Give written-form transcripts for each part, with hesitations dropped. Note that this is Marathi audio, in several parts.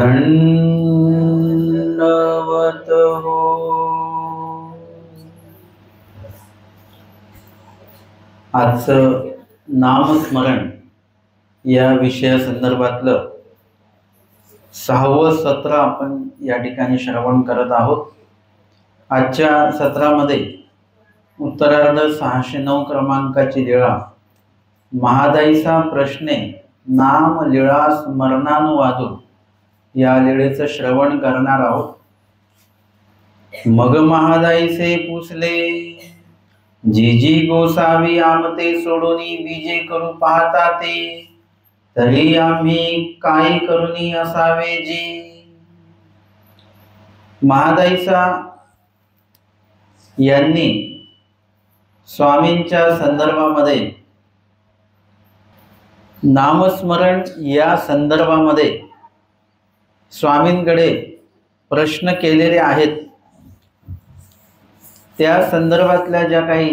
दंडवत हो। आजचं नामस्मरण या विषयासंदर्भातलं 6वं सत्र आपण या ठिकाणी श्रवण करत आहोत। आजच्या सत्रामध्ये उत्तरार्ध 609 क्रमांकाची लीळा महादाईचा प्रश्ने नाम लीळा स्मरणानुवादू या लीळेचं श्रवण करणार आहोत। मग महादाईचे पुसले जी गोसावी आमते सोडूनी बीजे करू पाहता ते, तरी आम्ही काय करूनी असावे जी। महादाईचा यांनी स्वामींच्या संदर्भामध्ये नामस्मरण या संदर्भामध्ये स्वामींकडे प्रश्न केलेले आहेत। त्या संदर्भातल्या ज्या काही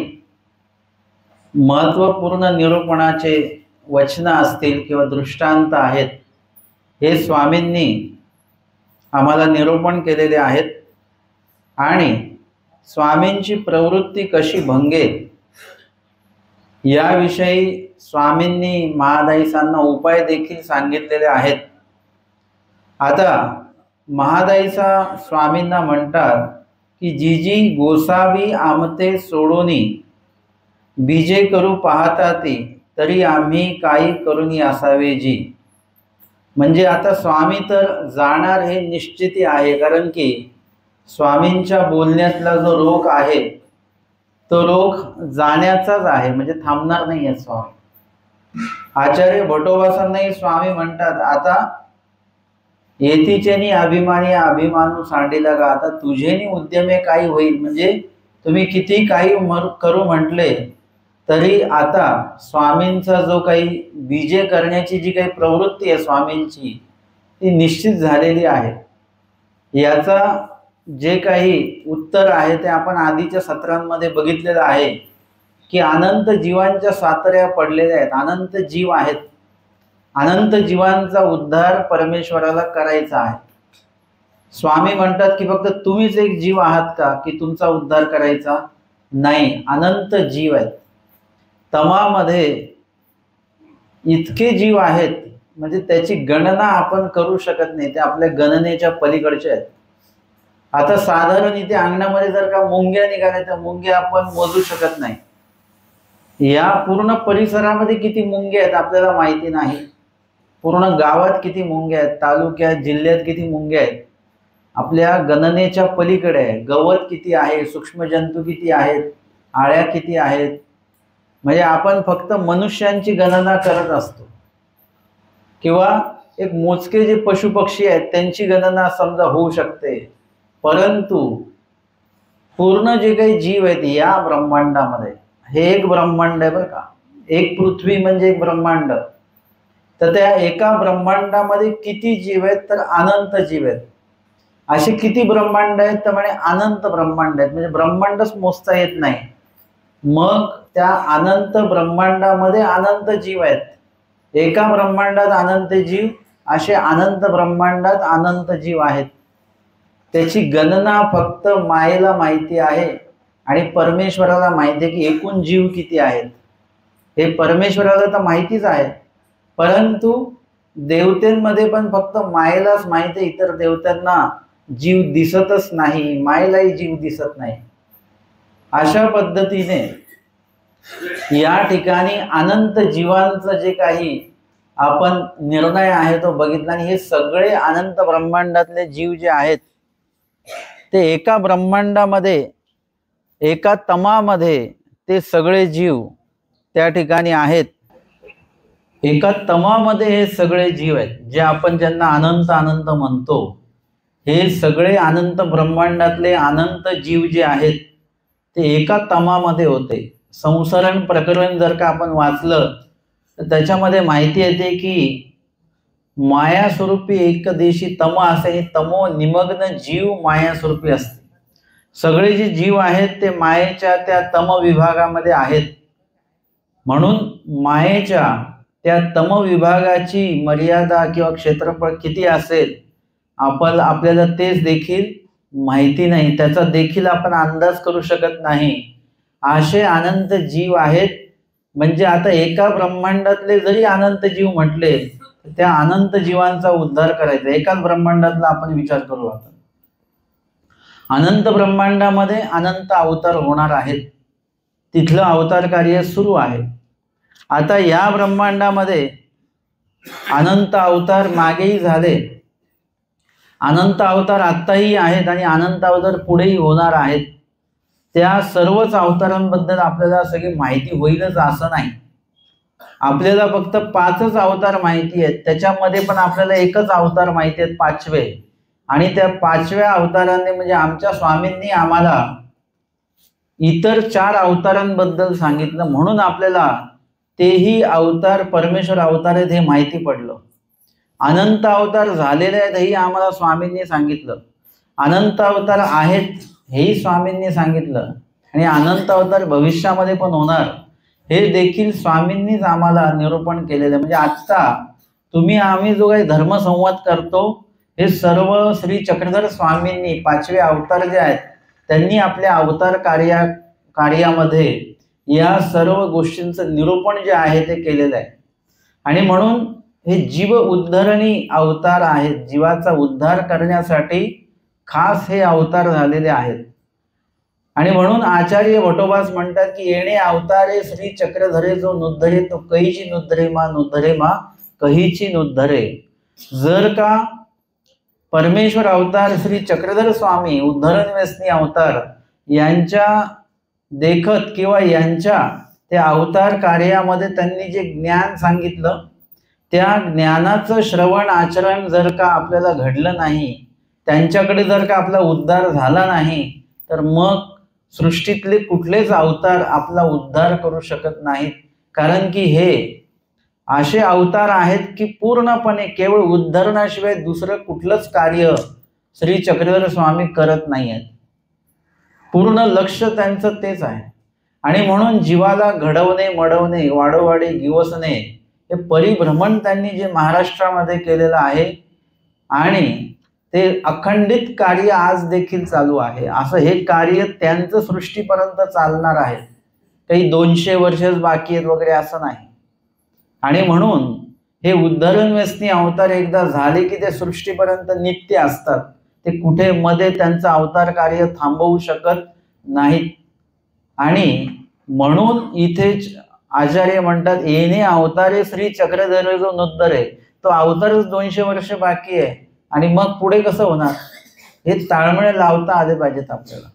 महत्त्वपूर्ण निरूपणाचे वचनं असतील किंवा दृष्टांत आहेत, हे स्वामींनी आम्हाला निरूपण केलेले आहेत आणि स्वामींची प्रवृत्ती कशी भंगेल याविषयी स्वामींनी महादाईसांना उपाय देखील सांगितलेले आहेत। आता महादाईसा स्वामींना म्हणतात की जी गोसावी आमते सोडूनी बीजे करू पाहता ती, तरी आम्ही काही करूनी असावे जी। म्हणजे आता स्वामी तर जाणार हे निश्चिती आहे, कारण की स्वामींच्या बोलण्यातला जो रोख आहे तो रोख जाण्याचाच आहे, म्हणजे थांबणार नाही आहे स्वामी। आचार्य भटोबासांनाही स्वामी म्हणतात, आता येतीचेनी अभिमानी अभिमानू सांडिला का, आता तुझेनी उद्यमे काही होईल। म्हणजे तुम्ही किती काही करू म्हटले तरी आता स्वामींचा जो काही बीजे करण्याची जी काही प्रवृत्ती आहे स्वामींची, ती निश्चित झालेली आहे। याचा जे काही उत्तर आहे ते आपण आधीच्या सत्रांमध्ये बघितलेलं आहे की अनंत जीवांच्या सातऱ्या पडलेल्या आहेत, अनंत जीव आहेत। अनंत जीवांचा उद्धार परमेश्वराला करायचा आहे। स्वामी म्हणतात की फक्त तुम्हीच एक जीव आहात का की तुमचा उद्धार करायचा नाही, अनंत जीव आहेत। तमामध्ये इतके जीव आहेत म्हणजे त्याची गणना आपण करू शकत नाही, ते आपल्या गणनेच्या पलीकडचे आहेत। आता साधारण इथे अंगणामध्ये जर का मुंग्या निघाल्या तर मुंग्या आपण मोजू शकत नाही। या पूर्ण परिसरामध्ये किती मुंग्या आहेत आपल्याला माहिती नाही, पूर्ण गावात किती मुंग्या आहेत, तालुक्यात जिल्ह्यात किती मुंग्या आहेत, आपल्या गणनेच्या पलीकडे आहे। गवत किती आहे, सूक्ष्मजंतू किती आहेत, आळ्या किती आहेत, म्हणजे आपण फक्त मनुष्यांची गणना करत असतो किंवा एक मोजके जे पशुपक्षी आहेत त्यांची गणना समजा होऊ शकते, परंतु पूर्ण जे काही जीव आहेत या ब्रह्मांडामध्ये, हे एक ब्रह्मांड आहे बरं का, एक पृथ्वी म्हणजे एक ब्रह्मांड, तर त्या एका ब्रह्मांडामध्ये किती जीव आहेत तर अनंत जीव आहेत। असे किती ब्रह्मांड आहेत तर म्हणे अनंत ब्रह्मांड आहेत, म्हणजे ब्रह्मांडच मोजता येत नाही। मग त्या अनंत ब्रह्मांडामध्ये अनंत जीव आहेत, एका ब्रह्मांडात अनंत जीव, असे अनंत ब्रह्मांडात अनंत जीव आहेत। त्याची गणना फक्त मायेला माहिती आहे आणि परमेश्वराला माहिती आहे की एकूण जीव किती आहेत, हे परमेश्वराला तर माहितीच आहे। परंतु देवतेंमध्ये पण फक्त मायेलाच माहिती आहे, इतर देवतांना जीव दिसतच नाही, मायेलाही जीव दिसत नाही। अशा पद्धतीने या ठिकाणी अनंत जीवांचं जे काही आपण निर्णय आहे तो बघितला आणि हे सगळे अनंत ब्रह्मांडातले जीव जे आहेत ते एका ब्रह्मांडामध्ये, एका तमामध्ये ते सगळे जीव त्या ठिकाणी आहेत। एका तमामध्ये हे सगळे जीव आहेत, जे आपण ज्यांना अनंत अनंत म्हणतो, हे सगळे अनंत ब्रह्मांडातले अनंत जीव जे आहेत ते एका तमामध्ये होते। संसरण प्रकरण जर का आपण वाचलं तर त्याच्यामध्ये माहिती येते की मायास्वरूपी एकदेशी तम असे, तमो निमग्न जीव मायास्वरूपी असते। सगळे जे जीव आहेत ते मायेच्या त्या तम विभागामध्ये आहेत, म्हणून मायेच्या त्या तम विभागाची मर्यादा किंवा क्षेत्रफळ किती असेल आपल्याला तेच देखील माहिती नाही, त्याचा देखील आपण अंदाज करू शकत नाही. असे अनंत जीव आहेत. म्हणजे आता एका ब्रह्मांडातले जरी अनंत जीव म्हटले, त्या अनंत जीवांचा उद्धार करायचा. एकाच ब्रह्मांडातला आपण विचार करू. आता अनंत ब्रह्मांडामध्ये अनंत अवतार होणार आहेत. तिथलं अवतार कार्य सुरू आहे. आता या ब्रह्मांडामध्ये अनंत अवतार मागेही झाले, अनंत अवतार आत्ताही आहेत आणि अनंत अवतार पुढेही होणार आहेत. त्या सर्वच अवतारांबद्दल आपल्याला सगळी माहिती होईलच असं नाही. आपल्याला फक्त 5च अवतार माहिती आहेत. त्याच्यामध्ये पण आपल्याला एकच अवतार माहिती आहेत, 5वे. आणि त्या 5व्या अवताराने म्हणजे आमच्या स्वामींनी आम्हाला इतर 4 अवतारांबद्दल सांगितलं, म्हणून आपल्याला तेही अवतार परमेश्वर अवतार आहेत हे माहिती पडलं. अनंत अवतार झालेले आहेत हेही आम्हाला स्वामींनी सांगितलं. अनंत अवतार आहेत हेही स्वामींनी सांगितलं. आणि अनंत अवतार भविष्यामध्ये पण होणार हे देखील स्वामींनीच आम्हाला निरूपण केलेलं आहे. म्हणजे आजचा आम्ही जो काही धर्मसंवाद करतो हे सर्व श्री चक्रधर स्वामींनी 5वे अवतार जे आहेत त्यांनी आपल्या अवतार कार्यामध्ये या सर्व गोष्टींचं निरूपण जे आहे ते केलेलं आहे. आणि म्हणून हे जीव उद्धरणी अवतार आहेत. जीवाचा उद्धार करण्यासाठी खास हे अवतार झालेले आहेत. आणि म्हणून आचार्य भटोबास म्हणतात की येणे अवतारे श्री चक्रधरे जो नुद्धरे तो कहीची नुद्धरे मा कहीची नुद्धरे. जर का परमेश्वर अवतार श्री चक्रधर स्वामी उद्धरण व्यसनी अवतार यांच्या देखत किंवा यांच्या त्या अवतार कार्यामध्ये त्यांनी जे ज्ञान सांगितलं त्या ज्ञानाचं श्रवण आचरण जर का आपल्याला घडलं नाही, त्यांच्याकडे जर का आपला उद्धार झाला नाही, तर मग सृष्टीतले कुठलेच अवतार आपला उद्धार करू शकत नाहीत. कारण की हे असे अवतार आहेत की पूर्णपणे केवळ उद्धरणाशिवाय दुसरं कुठलंच कार्य श्री चक्रधर स्वामी करत नाही आहेत. पूर्ण लक्ष त्यांचं तेच आहे. आणि म्हणून जीवाला घडवणे, मडवणे, वाढोवाढी, गिवसणे हे परिभ्रमण त्यांनी जे महाराष्ट्रामध्ये केलेलं आहे आणि ते अखंडित कार्य आज देखील चालू आहे. असं हे कार्य त्यांचं सृष्टीपर्यंत चालणार आहे. काही 200 वर्षच बाकी आहेत वगैरे असं नाही. आणि म्हणून हे उद्धरण व्यसनी अवतार एकदा झाले की ते सृष्टीपर्यंत नित्य असतात. ते कुठे मध्ये त्यांचं अवतार कार्य थांबवू शकत नाहीत. आणि म्हणून इथे आचार्य म्हणतात येणे अवतारे श्री चक्रधर जो नुद्धरे, तो अवतारच 200 वर्ष बाकी आहे. आणि मग पुढे कसं होणार हे ताळमेळ लावता आले पाहिजेत आपल्याला.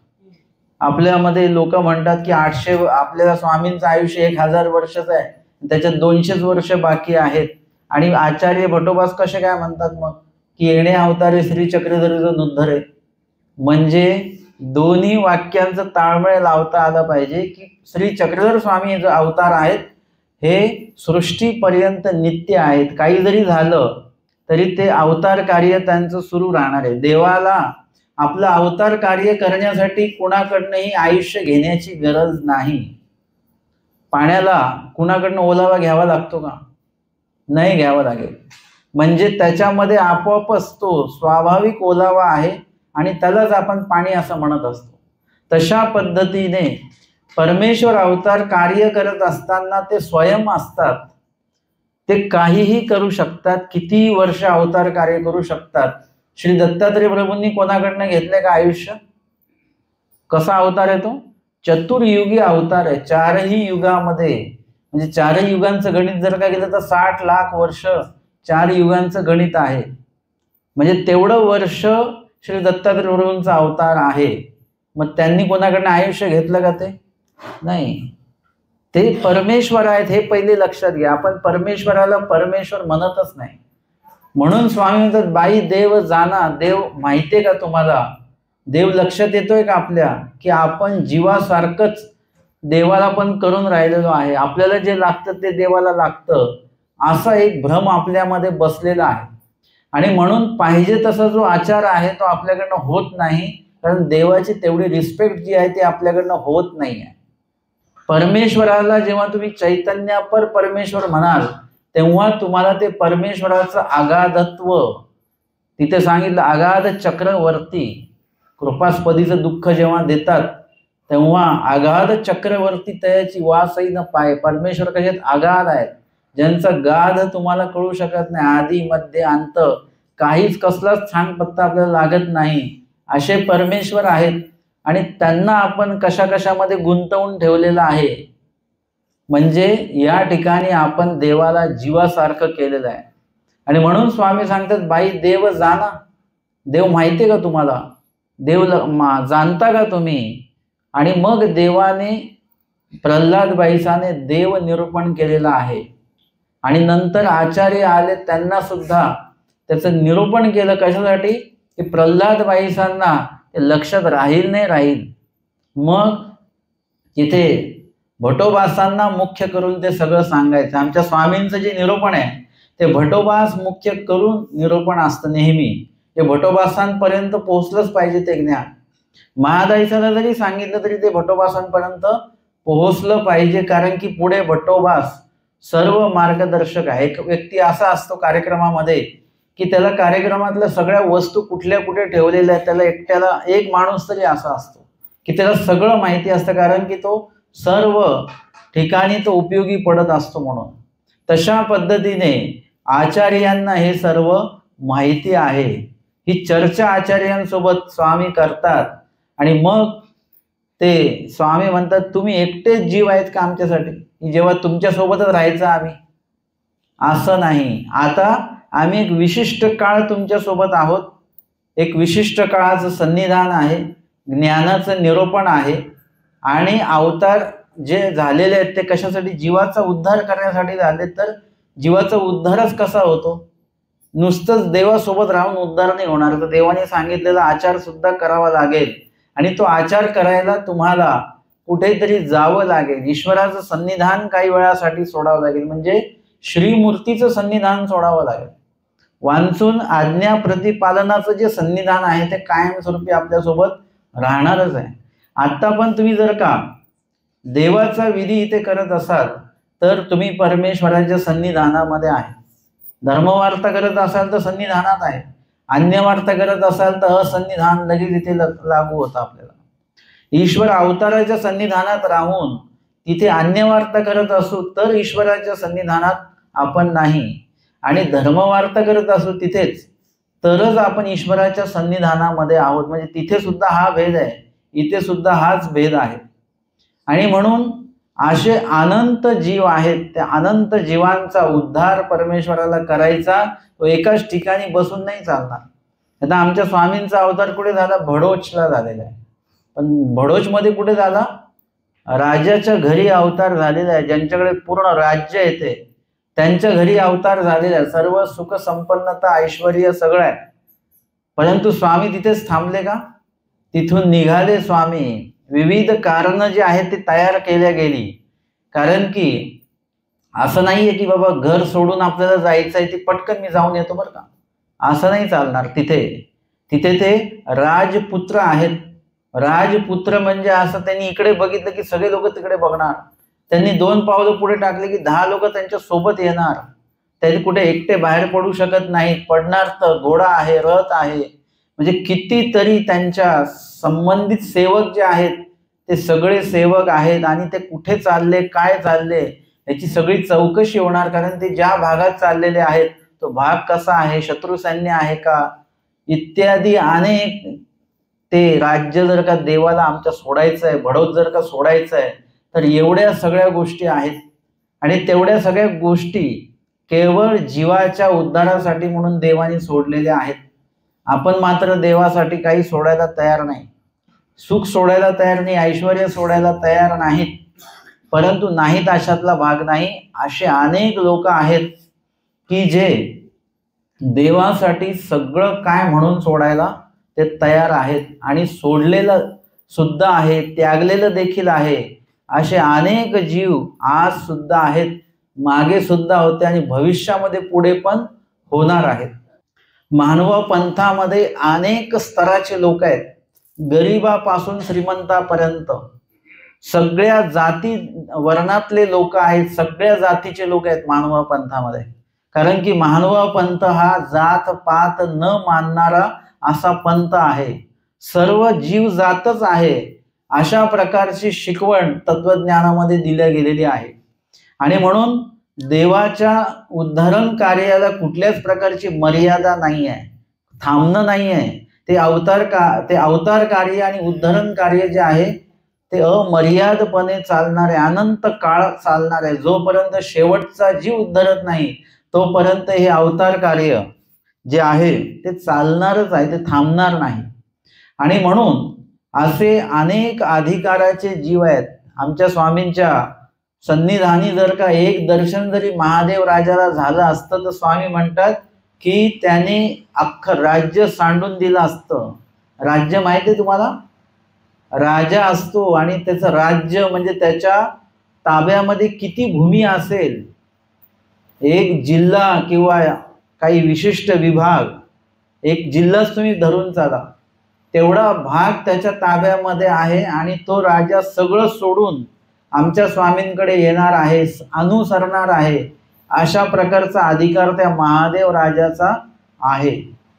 आपल्यामध्ये लोक म्हणतात की 800 आपल्याला स्वामींचं आयुष्य 1000 वर्षाचं आहे, त्याच्यात 200 वर्ष बाकी आहेत. आणि आचार्य भटोबास कसे काय म्हणतात मग की येणे अवतारे श्री चक्रधर जो नुद्धरे. म्हणजे दोन्ही वाक्यांचं ताळमेळ लावता आलं पाहिजे की श्री चक्रधर स्वामी जो अवतार आहेत हे सृष्टीपर्यंत नित्य आहेत. काही जरी झालं तरी ते अवतार कार्य त्यांचं सुरू राहणार आहे. देवाला आपलं अवतार कार्य करण्यासाठी कुणाकडनंही आयुष्य घेण्याची गरज नाही. पाण्याला कुणाकडनं ओलावा घ्यावा लागतो का? नाही घ्यावा लागेल. म्हणजे त्याच्यामध्ये आपोआपच तो स्वाभाविक ओलावा आहे आणि त्यालाच आपण पाणी असं म्हणत असतो. तशा पद्धतीने परमेश्वर अवतार कार्य करत असताना ते स्वयं असतात. ते काहीही करू शकतात, कितीही वर्ष अवतार कार्य करू शकतात. श्री दत्तात्रय प्रभूंनी कोणाकडनं घेतलंय का आयुष्य? कसा अवतार आहे तो? चतुर्युगी अवतार आहे. 4ही युगामध्ये म्हणजे 4ही युगांचं गणित जर का केलं तर 60 लाख वर्ष 4 युगांचं गणित आहे. म्हणजे तेवढं वर्ष श्री दत्तात्रय प्रभूंचा अवतार आहे. मग त्यांनी कोणाकडनं आयुष्य घेतलं का? ते नाही. ते परमेश्वर आहेत हे पहिले लक्षात घ्या. आपण परमेश्वराला परमेश्वर म्हणतच नाही. म्हणून स्वामी म्हणतात बाई देव जाना. देव माहितीये का तुम्हाला? देव लक्षात येतोय का आपल्या की आपण जीवासारखंच देवाला पण करून राहिलेलो आहे. आपल्याला जे लागतं ते देवाला लागतं असा एक भ्रम आपल्यामध्ये बसलेला आहे. आणि म्हणून पाहिजे तसा जो आचार आहे तो आपल्याकडनं होत नाही. कारण देवाची तेवढी रिस्पेक्ट जी आहे ती आपल्याकडनं होत नाही आहे. परमेश्वराला जेव्हा तुम्ही चैतन्यापर परमेश्वर म्हणाल तेव्हा तुम्हाला ते परमेश्वराचं अगाधत्व तिथे सांगितलं अगाध चक्रवर्ती कृपास्पदीचं दुःख जेव्हा देतात तेव्हा अगाध चक्रवर्ती तयाची वासही न पाय. परमेश्वर कशात अगाध आहेत, ज्यांचा गाध तुम्हाला कळू शकत नाही, आधी मध्य अंत काहीच कसलाच छान पत्ता आपल्याला लागत नाही, असे परमेश्वर आहेत. आणि त्यांना आपण कशा कशामध्ये गुंतवून ठेवलेलं आहे. म्हणजे या ठिकाणी आपण देवाला जीवासारखं केलेलं आहे. आणि म्हणून स्वामी सांगतात बाई देव जाणा. देव माहितीये का तुम्हाला, देव जाणता का तुम्ही. आणि मग देवाने प्रल्हादबाईसाने देव निरूपण केलेलं आहे. आणि नंतर आचार्य आले, त्यांना सुद्धा त्याचं निरूपण केलं. कशासाठी, की प्रल्हादबाईसांना लक्षात राहील नाही राहील. मग तिथे भटोबासांना मुख्य करून ते सगळं सांगायचं. आमच्या स्वामींचं जे निरूपण आहे ते भटोबास मुख्य करून निरूपण असतं नेहमी. ते भटोबासांपर्यंत पोहोचलंच पाहिजे ते ज्ञान. महादाईसाला जरी सांगितलं तरी ते भटोबासांपर्यंत पोहोचलं पाहिजे, कारण की पुढे भटोबास सर्व मार्गदर्शक आहे. एक व्यक्ती असा असतो कार्यक्रमामध्ये की त्याला कार्यक्रमातल्या सगळ्या वस्तू कुठल्या कुठे ठेवलेल्या आहेत, त्याला एकट्याला एक माणूस तरी असा असतो की त्याला सगळं माहिती असतं, कारण की तो सर्व ठिकाणी तो उपयोगी पडत असतो. म्हणून तशा पद्धतीने आचार्यांना हे सर्व माहिती आहे. ही चर्चा आचार्यांसोबत स्वामी करतात. आणि मग ते स्वामी म्हणतात तुम्ही एकटेच जीव आहेत का आमच्यासाठी, जेव्हा तुमच्यासोबतच राहायचं आम्ही, असं नाही. आता आम्ही एक विशिष्ट काळ तुमच्यासोबत आहोत. एक विशिष्ट काळाचं सन्निधान आहे, ज्ञानाचं निरूपण आहे. आणि अवतार जे झालेले आहेत ते कशासाठी, जीवाचा उद्धार करण्यासाठी झाले. तर जीवाचा उद्धारच कसा होतो, नुसतंच देवासोबत राहून उद्धार नाही होणार. तर देवाने सांगितलेला आचार सुद्धा करावा लागेल. आणि तो आचार करायला तुम्हाला कुठेतरी जावं लागेल. ईश्वराचं सन्निधान काही वेळासाठी सोडावं लागेल, म्हणजे श्रीमूर्तीचं सन्निधान सोडावं लागेल. वांचून आज्ञा प्रतिपालनाचं जे सन्निधान आहे ते कायमस्वरूपी आपल्यासोबत राहणारच आहे. आता पण तुम्ही जर का देवाचा विधी इथे करत असाल तर तुम्ही परमेश्वराच्या सन्निधानामध्ये आहे. धर्मवार्ता करत असाल तर सन्निधानात आहे, अन्यवार्ता करत असाल तर असन्निधान लगेच इथे लागू होतं आपल्याला. ईश्वर अवताराच्या सन्निधानात राहून तिथे अन्यवार्ता करत असू तर ईश्वराच्या सन्निधानात आपण नाही, आणि धर्मवार्ता करत असू तिथेच तरच आपण ईश्वराच्या सन्निधानामध्ये आहोत. म्हणजे तिथे सुद्धा हा भेद आहे, इथे सुद्धा हाच भेद आहे. आणि म्हणून असे अनंत जीव आहेत, त्या अनंत जीवांचा उद्धार परमेश्वराला करायचा, तो एकाच ठिकाणी बसून नाही चालणार. आता आमच्या स्वामींचा अवतार कुठे झाला, भडोचला झालेला आहे. पण भडोचमध्ये कुठे झाला, राजाच्या घरी अवतार झालेला आहे. ज्यांच्याकडे पूर्ण राज्य येते त्यांच्या घरी अवतार झालेला आहे. सर्व सुख संपन्नता ऐश्वर्य सगळं आहे. परंतु स्वामी तिथेच थांबले का, तिथून निघाले स्वामी. विविध कारणं जे आहेत ते तयार केल्या गेली. कारण की असं नाहीये की बाबा घर सोडून आपल्याला जायचं आहे, ती पटकन मी जाऊन येतो बरं का, असं नाही चालणार. तिथे ते राजपुत्र आहेत. राजपुत्र म्हणजे असं त्यांनी इकडे बघितलं की सगळे लोक तिकडे बघणार. त्यांनी 2 पावलं पुढे टाकले की 10 लोक त्यांच्या सोबत येणार. त्यांनी कुठे एकटे बाहेर पडू शकत नाहीत. पडणार तर घोडा आहे, रथ आहे. म्हणजे कितीतरी त्यांच्या संबंधित सेवक जे आहेत ते सगळे सेवक आहेत. आणि ते कुठे चालले, काय चालले याची सगळी चौकशी होणार. कारण ते ज्या भागात चाललेले आहेत तो भाग कसा आहे, शत्रू सैन्य आहे का, इत्यादी अनेक. ते राज्य जर का देवाला आमच्या सोडायचं आहे, भडोत जर का सोडायचं आहे, तर एवढ्या सगळ्या गोष्टी आहेत. आणि तेवढ्या सगळ्या गोष्टी केवळ जीवाच्या उद्धारासाठी म्हणून देवाने सोडलेल्या आहेत. आपण मात्र देवासाठी काही सोडायला तयार नाही, सुख सोडायला तयार नाही, ऐश्वर्य सोडायला तयार नाहीत. परंतु नाहीत अशातला भाग नाही. असे अनेक लोक आहेत की जे देवासाठी सगळं काय म्हणून सोडायला ते तयार आहेत. आणि सोडलेलं सुद्धा आहे, त्यागलेलं देखील आहे. असे अनेक जीव आज सुद्धा आहेत, मागे सुद्धा होते आणि भविष्यामध्ये पुढे पण होणार आहेत. मानव पंथामध्ये अनेक स्तराचे लोक आहेत, गरीबापासून श्रीमंतापर्यंत सगळ्या जाती वर्णातले लोक आहेत, सगळ्या जातीचे लोक आहेत मानव पंथामध्ये. कारण की महानुभाव पंथ हा जात पात न मानणारा असा पंथ आहे, सर्व जीव जातच आहे अशा प्रकारची शिकवण तत्वज्ञानामध्ये दिल्या गेलेली आहे। आणि म्हणून देवाच्या उद्धारण कार्याला कुठल्याच प्रकारची मर्यादा नाही आहे, थांबणं नाही आहे। ते अवतार कार्य आणि उद्धारण कार्य जे आहे ते अमर्यादपणे चालणार आहे, अनंत काळ चालणार आहे। जोपर्यंत शेवटचा जीव उद्धरत नाही तोपर्यंत हे अवतार कार्य जे आहे ते चालणारच आहे, ते थांबणार नाही। आणि म्हणून असे अनेक अधिकाराचे जीव आहेत। आमच्या स्वामींच्या सन्निधानी जर का एक दर्शन जरी महादेव राजाला झालं असतं तर स्वामी म्हणतात की त्याने अख्खं राज्य सांडून दिलं असतं। राज्य माहिती आहे तुम्हाला, राजा असतो आणि त्याचं राज्य म्हणजे त्याच्या ताब्यामध्ये किती भूमी असेल, एक जिल्हा किंवा काही विशिष्ट विभाग, एक जिल्हाच तुम्ही धरून चाला, तेवढा भाग त्याच्या ताब्यामध्ये आहे आणि तो राजा सगळं सोडून आमच्या स्वामींकडे येणार आहे, अनुसरणार आहे, अशा प्रकारचा अधिकार त्या महादेव राजाचा आहे।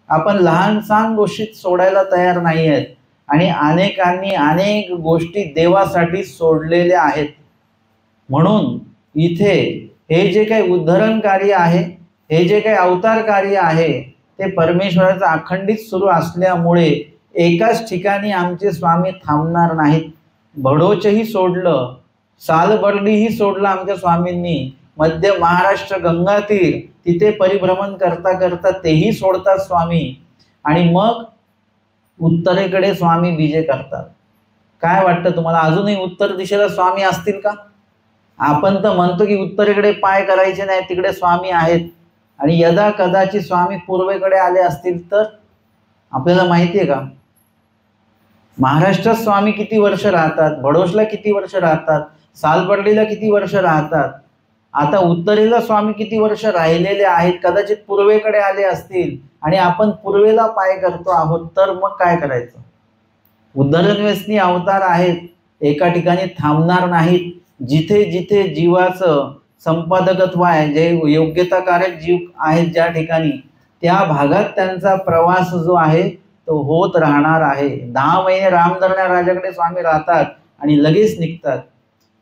आपण लहान सहान गोष्टी सोडायला तयार नाही आहेत आणि अनेकांनी अनेक गोष्टी देवासाठी सोडलेल्या आहेत। म्हणून इथे हे जे काही उद्धरण कार्य आहे, हे जे काही अवतार कार्य आहे ते परमेश्वराचं अखंडित सुरू असल्यामुळे एकाच ठिकाणी आमचे स्वामी थांबणार नाहीत। बडोचही सोडलं, सालबर्डीही सोडलं आमच्या स्वामींनी, मध्य महाराष्ट्र गंगातीर तिथे परिभ्रमण करता करता तेही सोडतात स्वामी आणि मग उत्तरेकडे स्वामी विजय करतात। काय वाटतं तुम्हाला, अजूनही उत्तर दिशेला स्वामी असतील का? आपण तर म्हणतो की उत्तरेकडे पाय करायचे नाही, तिकडे स्वामी आहेत, आणि यदा कदाचित स्वामी पूर्वेकडे आले असतील तर आपल्याला माहिती आहे का महाराष्ट्रात स्वामी किती वर्ष राहतात, बडोशला किती वर्ष राहतात, सालबर्डीला किती वर्ष राहतात, आता उत्तरेला स्वामी किती वर्ष राहिलेले आहेत। कदाचित पूर्वेकडे आले असतील आणि आपण पूर्वेला पाय करतो आहोत, तर मग काय करायचं? उद्धरण व्यसनी अवतार आहेत, एका ठिकाणी थांबणार नाहीत। जिथे जिथे जीवाचं संपादकत्व आहे, जे योग्यताकारक जीव आहेत ज्या ठिकाणी, त्या भागात त्यांचा प्रवास जो आहे तो होत राहणार आहे। 10 महिने रामधरण्या राजाकडे स्वामी राहतात आणि लगेच निघतात।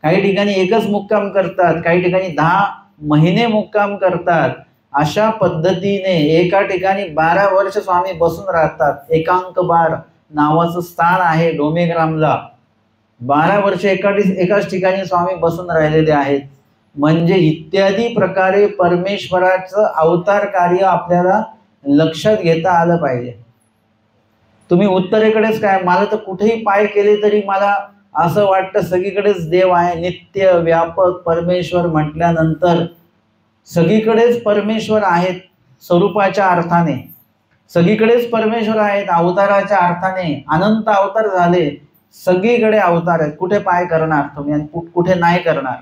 काही ठिकाणी एकच मुक्काम करतात, काही ठिकाणी 10 महिने मुक्काम करतात। अशा पद्धतीने एका ठिकाणी 12 वर्ष स्वामी बसून राहतात। एकांक बार नावाचं स्थान आहे डोमेग्रामला, 12 वर्ष एकाच ठिकाणी स्वामी बसून राहिलेले आहेत। म्हणजे इत्यादी प्रकारे परमेश्वराचं अवतार कार्य आपल्याला लक्षात घेता आलं पाहिजे। तुम्ही उत्तरेकडेच काय, मला तर कुठेही पाय केले तरी मला असं वाटतं सगळीकडेच देव आहे, नित्य व्यापक परमेश्वर म्हटल्यानंतर सगळीकडेच परमेश्वर आहेत। स्वरूपाच्या अर्थाने सगळीकडेच परमेश्वर आहेत, अवताराच्या अर्थाने अनंत अवतार झाले, सगळीकडे अवतार आहेत। कुठे पाय करणार तुम्ही आणि कुठे नाही करणार?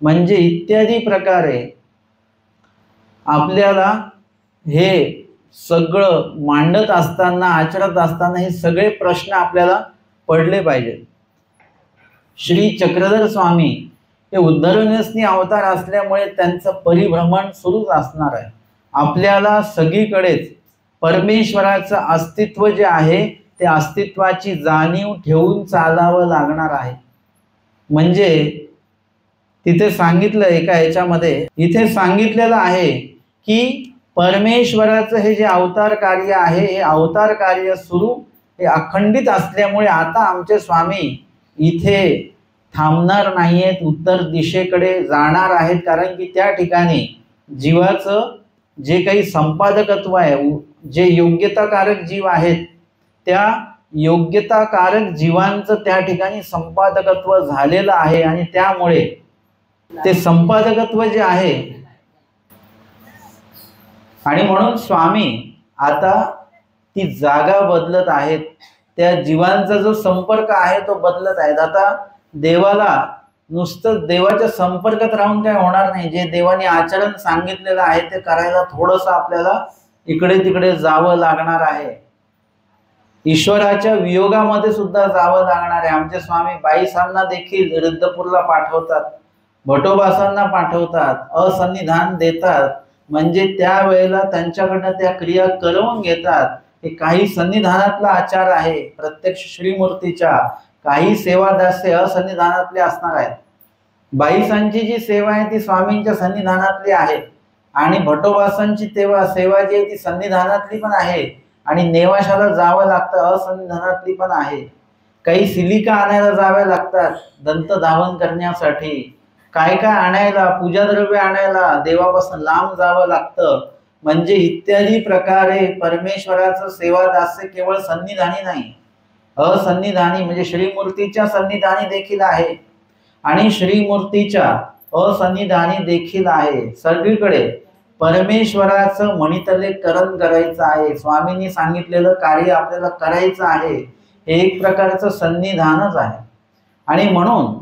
म्हणजे इत्यादी प्रकारे आपल्याला हे सगळं मांडत असताना, आचरत असताना हे सगळे प्रश्न आपल्याला पडले पाहिजेत। श्री चक्रधर स्वामी हे उद्धरणव्यसनी अवतार असल्यामुळे त्यांचं परिभ्रमण सुरूच असणार आहे। आपल्याला सगळीकडेच परमेश्वराचं अस्तित्व जे आहे ते अस्तित्वाची जाणीव ठेवून चालावं लागणार आहे। म्हणजे तिथे सांगितलं एका ह्याच्यामध्ये, इथे सांगितलेलं आहे की परमेश्वराचं हे जे अवतार कार्य आहे, हे अवतार कार्य सुरू हे अखंडित असल्यामुळे आता आमचे स्वामी इथे थांबणार नाहीयेत, उत्तर दिशेकडे जाणार आहेत। कारण की त्या ठिकाणी जीवाचं जे काही संपादकत्व आहे, जे योग्यताकारक जीव आहेत, त्या योग्यताकारक जीवांचं त्या ठिकाणी संपादकत्व झालेलं आहे आणि त्यामुळे ते संपादकत्व जे आहे, आणि म्हणून स्वामी आता ती जागा बदलत आहेत, त्या जीवांचा जो संपर्क आहे तो बदलत आहेत। आता देवाला नुसतं देवाच्या संपर्कात राहून काय होणार नाही, जे देवाने आचरण सांगितलेलं आहे ते करायला थोडंसं आपल्याला इकडे तिकडे जावं लागणार आहे। ईश्वराच्या वियोगामध्ये सुद्धा जावं लागणार आहे। आमचे स्वामी बाईसांना देखील रिद्धपूरला पाठवतात, भटोबासांना पाठवतात, असन्निधान देतात, म्हणजे त्यावेळेला त्यांच्याकडनं त्या क्रिया करवून घेतात. हे काही सन्निधानातला आचार आहे प्रत्यक्ष श्रीमूर्तीच्या, काही सेवा दास्य असन्निधानातले असणार आहेत. बाईसांची जी सेवा आहे ती स्वामींच्या सन्निधानातली आहे, आणि भटोबासांची सेवा जी आहे ती सन्निधानातली पण आहे, आणि नेवाशाला जावं लागतं असन्निधानातली पण आहे. काही सिलिका आणायला जाव्या लागतात दंत धावन करण्यासाठी, काय काय आणायला, पूजाद्रव्य आणायला देवापासून लांब जावं लागतं. म्हणजे इत्यादी प्रकारे परमेश्वराचं सेवा दास्य केवळ सन्निधानी नाही, असन्निधानी म्हणजे श्रीमूर्तीच्या सन्निधानी देखील आहे, आणि श्रीमूर्तीच्या असन्निधानी देखील आहे. सगळीकडे परमेश्वराचं म्हणितले करण करायचं आहे, स्वामींनी सांगितलेलं कार्य आपल्याला करायचं आहे, हे एक प्रकारचं सन्निधानच आहे. आणि म्हणून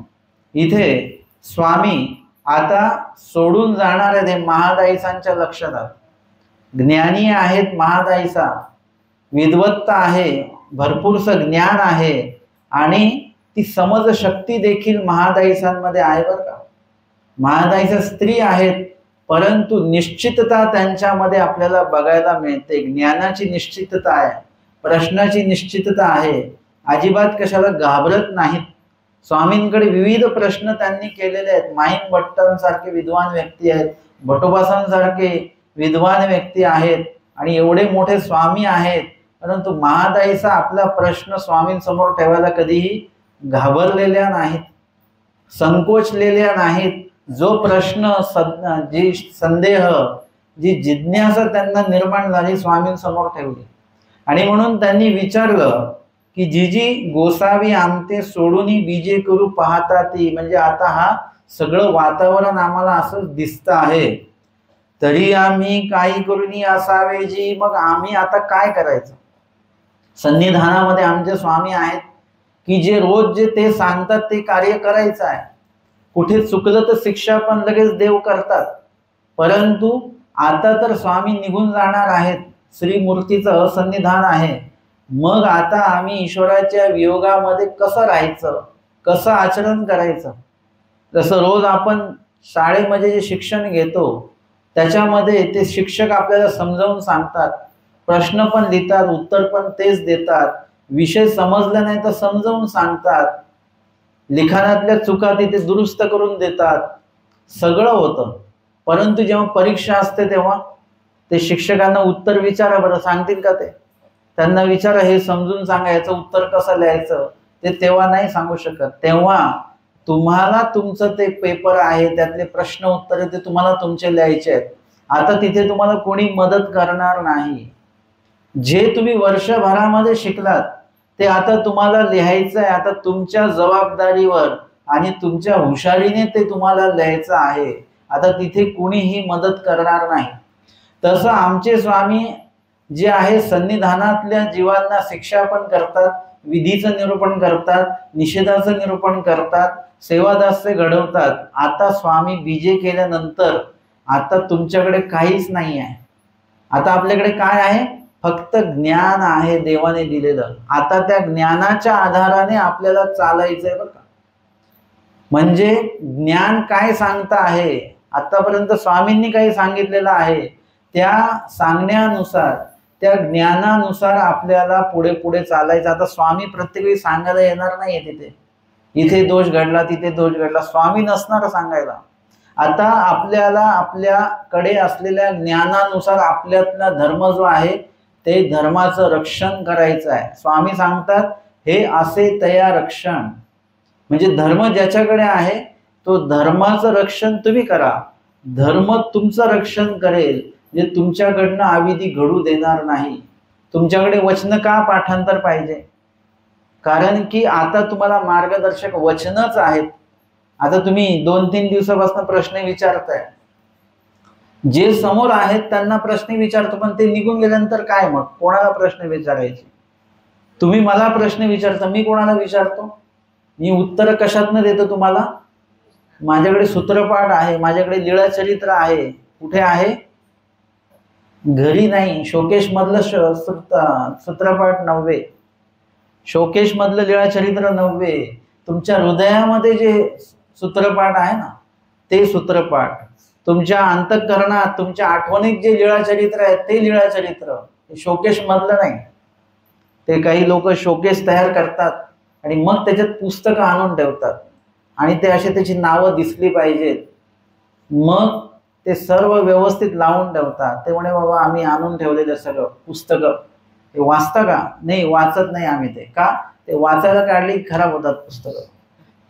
इथे स्वामी आता सोडून जाणार आहेत. हे महादाईसांच्या लक्षात आलं. ज्ञानी आहेत महादाईसा, विद्वत्त आहे, भरपूरसं ज्ञान आहे, आणि ती समज शक्ती देखील महादाईसांमध्ये आहे बरं का. महादाईसा स्त्री आहेत, परंतु निश्चितता त्यांच्यामध्ये आपल्याला बघायला मिळते. ज्ञानाची निश्चितता आहे, प्रश्नाची निश्चितता आहे, अजिबात कशाला घाबरत नाहीत. स्वामींकडे विविध प्रश्न त्यांनी केलेले आहेत. माहीम भट्टांसारखे विद्वान व्यक्ती आहेत, भटोबासांसारखे विद्वान व्यक्ती आहेत, आणि एवढे मोठे स्वामी आहेत, परंतु महादाईसा आपला प्रश्न स्वामींसमोर ठेवायला कधीही घाबरलेल्या नाहीत, संकोचलेल्या नाहीत. जो प्रश्न, जी संदेह, जी जिज्ञासा त्यांना निर्माण झाली स्वामींसमोर ठेवली. आणि म्हणून त्यांनी विचारलं की जी गोसावी आमते सोडूनी बीजे करू पाहता ती, म्हणजे आता हा सगळं वातावरण आम्हाला असं दिसतं आहे, तरी आम्ही काही करूनी असावे जी, मग आम्ही आता काय करायचं. सन्निधानामध्ये आमचे स्वामी आहेत की जे रोज जे ते सांगतात ते कार्य करायचं आहे. कुठे चुकलं तर शिक्षा पण लगेच देव करतात, परंतु आता तर स्वामी निघून जाणार आहेत, श्रीमूर्तीचं असन्निधान आहे. मग आता आम्ही ईश्वराच्या वियोगामध्ये कसं राहायचं, कसं आचरण करायचं. जसं रोज आपण शाळेमध्ये जे शिक्षण घेतो त्याच्यामध्ये ते शिक्षक आपल्याला समजावून सांगतात, प्रश्न पण लिहितात, उत्तर पण तेच देतात, विषय समजला नाही तर समजावून सांगतात, लिखाणातल्या चुका तिथे दुरुस्त करून देतात, सगळं होतं. परंतु जेव्हा परीक्षा असते तेव्हा ते शिक्षकांना उत्तर विचारा बरं, सांगतील का ते. त्यांना विचारा, हे समजून सांगा, याचं उत्तर कसं लिहायचं, ते तेव्हा नाही सांगू शकत. तेव्हा तुम्हाला तुमचं ते पेपर आहे त्यातले प्रश्न उत्तर ते तुम्हाला तुमचे लिहायचे आहेत. आता तिथे तुम्हाला कोणी मदत करणार नाही. जे तुम्ही वर्षभरामध्ये शिकलात ते आता तुम्हाला लिहायचं आहे. आता तुमच्या जबाबदारीवर आणि तुमच्या हुशारीने ते तुम्हाला लिहायचं आहे. आता तिथे कुणीही मदत करणार नाही. तसं आमचे स्वामी जे आहे सन्निधानातल्या जीवांना शिक्षा पण करतात, विधीचं निरूपण करतात, निषेधाचं निरूपण करतात, सेवादास्य घडवतात. आता स्वामी बीजे केल्यानंतर आता तुमच्याकडे काहीच नाही आहे. आता आपल्याकडे काय आहे, फक्त ज्ञान आहे देवाने दिलेलं. आता त्या ज्ञानाच्या आधाराने आपल्याला चालायचंय बरं का. म्हणजे ज्ञान काय सांगता आहे, आतापर्यंत स्वामींनी काही सांगितलेलं आहे त्या सांगण्यानुसार, त्या ज्ञानानुसार आपल्याला पुढे पुढे चालायचं. आता स्वामी प्रत्येक वेळी सांगायला येणार नाहीये तिथे, इथे दोष घडला तिथे दोष घडला, स्वामी नसणार सांगायला. आता आपल्याला आपल्याकडे असलेल्या ज्ञानानुसार आपल्यातला धर्म जो आहे ते धर्माचं रक्षण करायचं आहे. स्वामी सांगतात हे असे तया रक्षण, म्हणजे धर्म ज्याच्याकडे आहे तो धर्माचं रक्षण तुम्ही करा, धर्म तुमचं रक्षण करेल. जे तुमच्याकडनं अविधी घडू देणार नाही. तुमच्याकडे वचन का पाठांतर पाहिजे, कारण की आता तुम्हाला मार्गदर्शक वचनच आहेत. आता तुम्ही 2-3 दिवसापासून प्रश्न विचारताय, जे समोर आहेत त्यांना प्रश्न विचारतो, पण ते निघून गेल्यानंतर काय, मग कोणाला प्रश्न विचारायचे. तुम्ही मला प्रश्न विचारता, मी कोणाला विचारतो. मी उत्तर कशातनं देतो तुम्हाला, माझ्याकडे सूत्रपाठ आहे, माझ्याकडे लीळाचरित्र आहे. कुठे आहे, घरी नाही, शोकेश मधलं सूत्रपाठ 90, शोकेश मधलं लीळाचरित्र 90, तुमच्या हृदयामध्ये जे सूत्रपाठ आहे ना ते सूत्रपाठ. तुमच्या अंतःकरणात तुमच्या आठवणीत जे लीळाचरित्र आहे ते लीळाचरित्र, शोकेश मधलं नाही. ते काही लोक शोकेस तयार करतात आणि मग त्याच्यात पुस्तकं आणून ठेवतात आणि ते असे त्याची नावं दिसली पाहिजेत, मग ते सर्व व्यवस्थित लावून ठेवतात. ते म्हणे बाबा आम्ही आणून ठेवलेलं सगळं पुस्तकं, ते वाचता का? नाही, वाचत नाही आम्ही. ते का? ते वाचायला काढली खराब होतात पुस्तकं,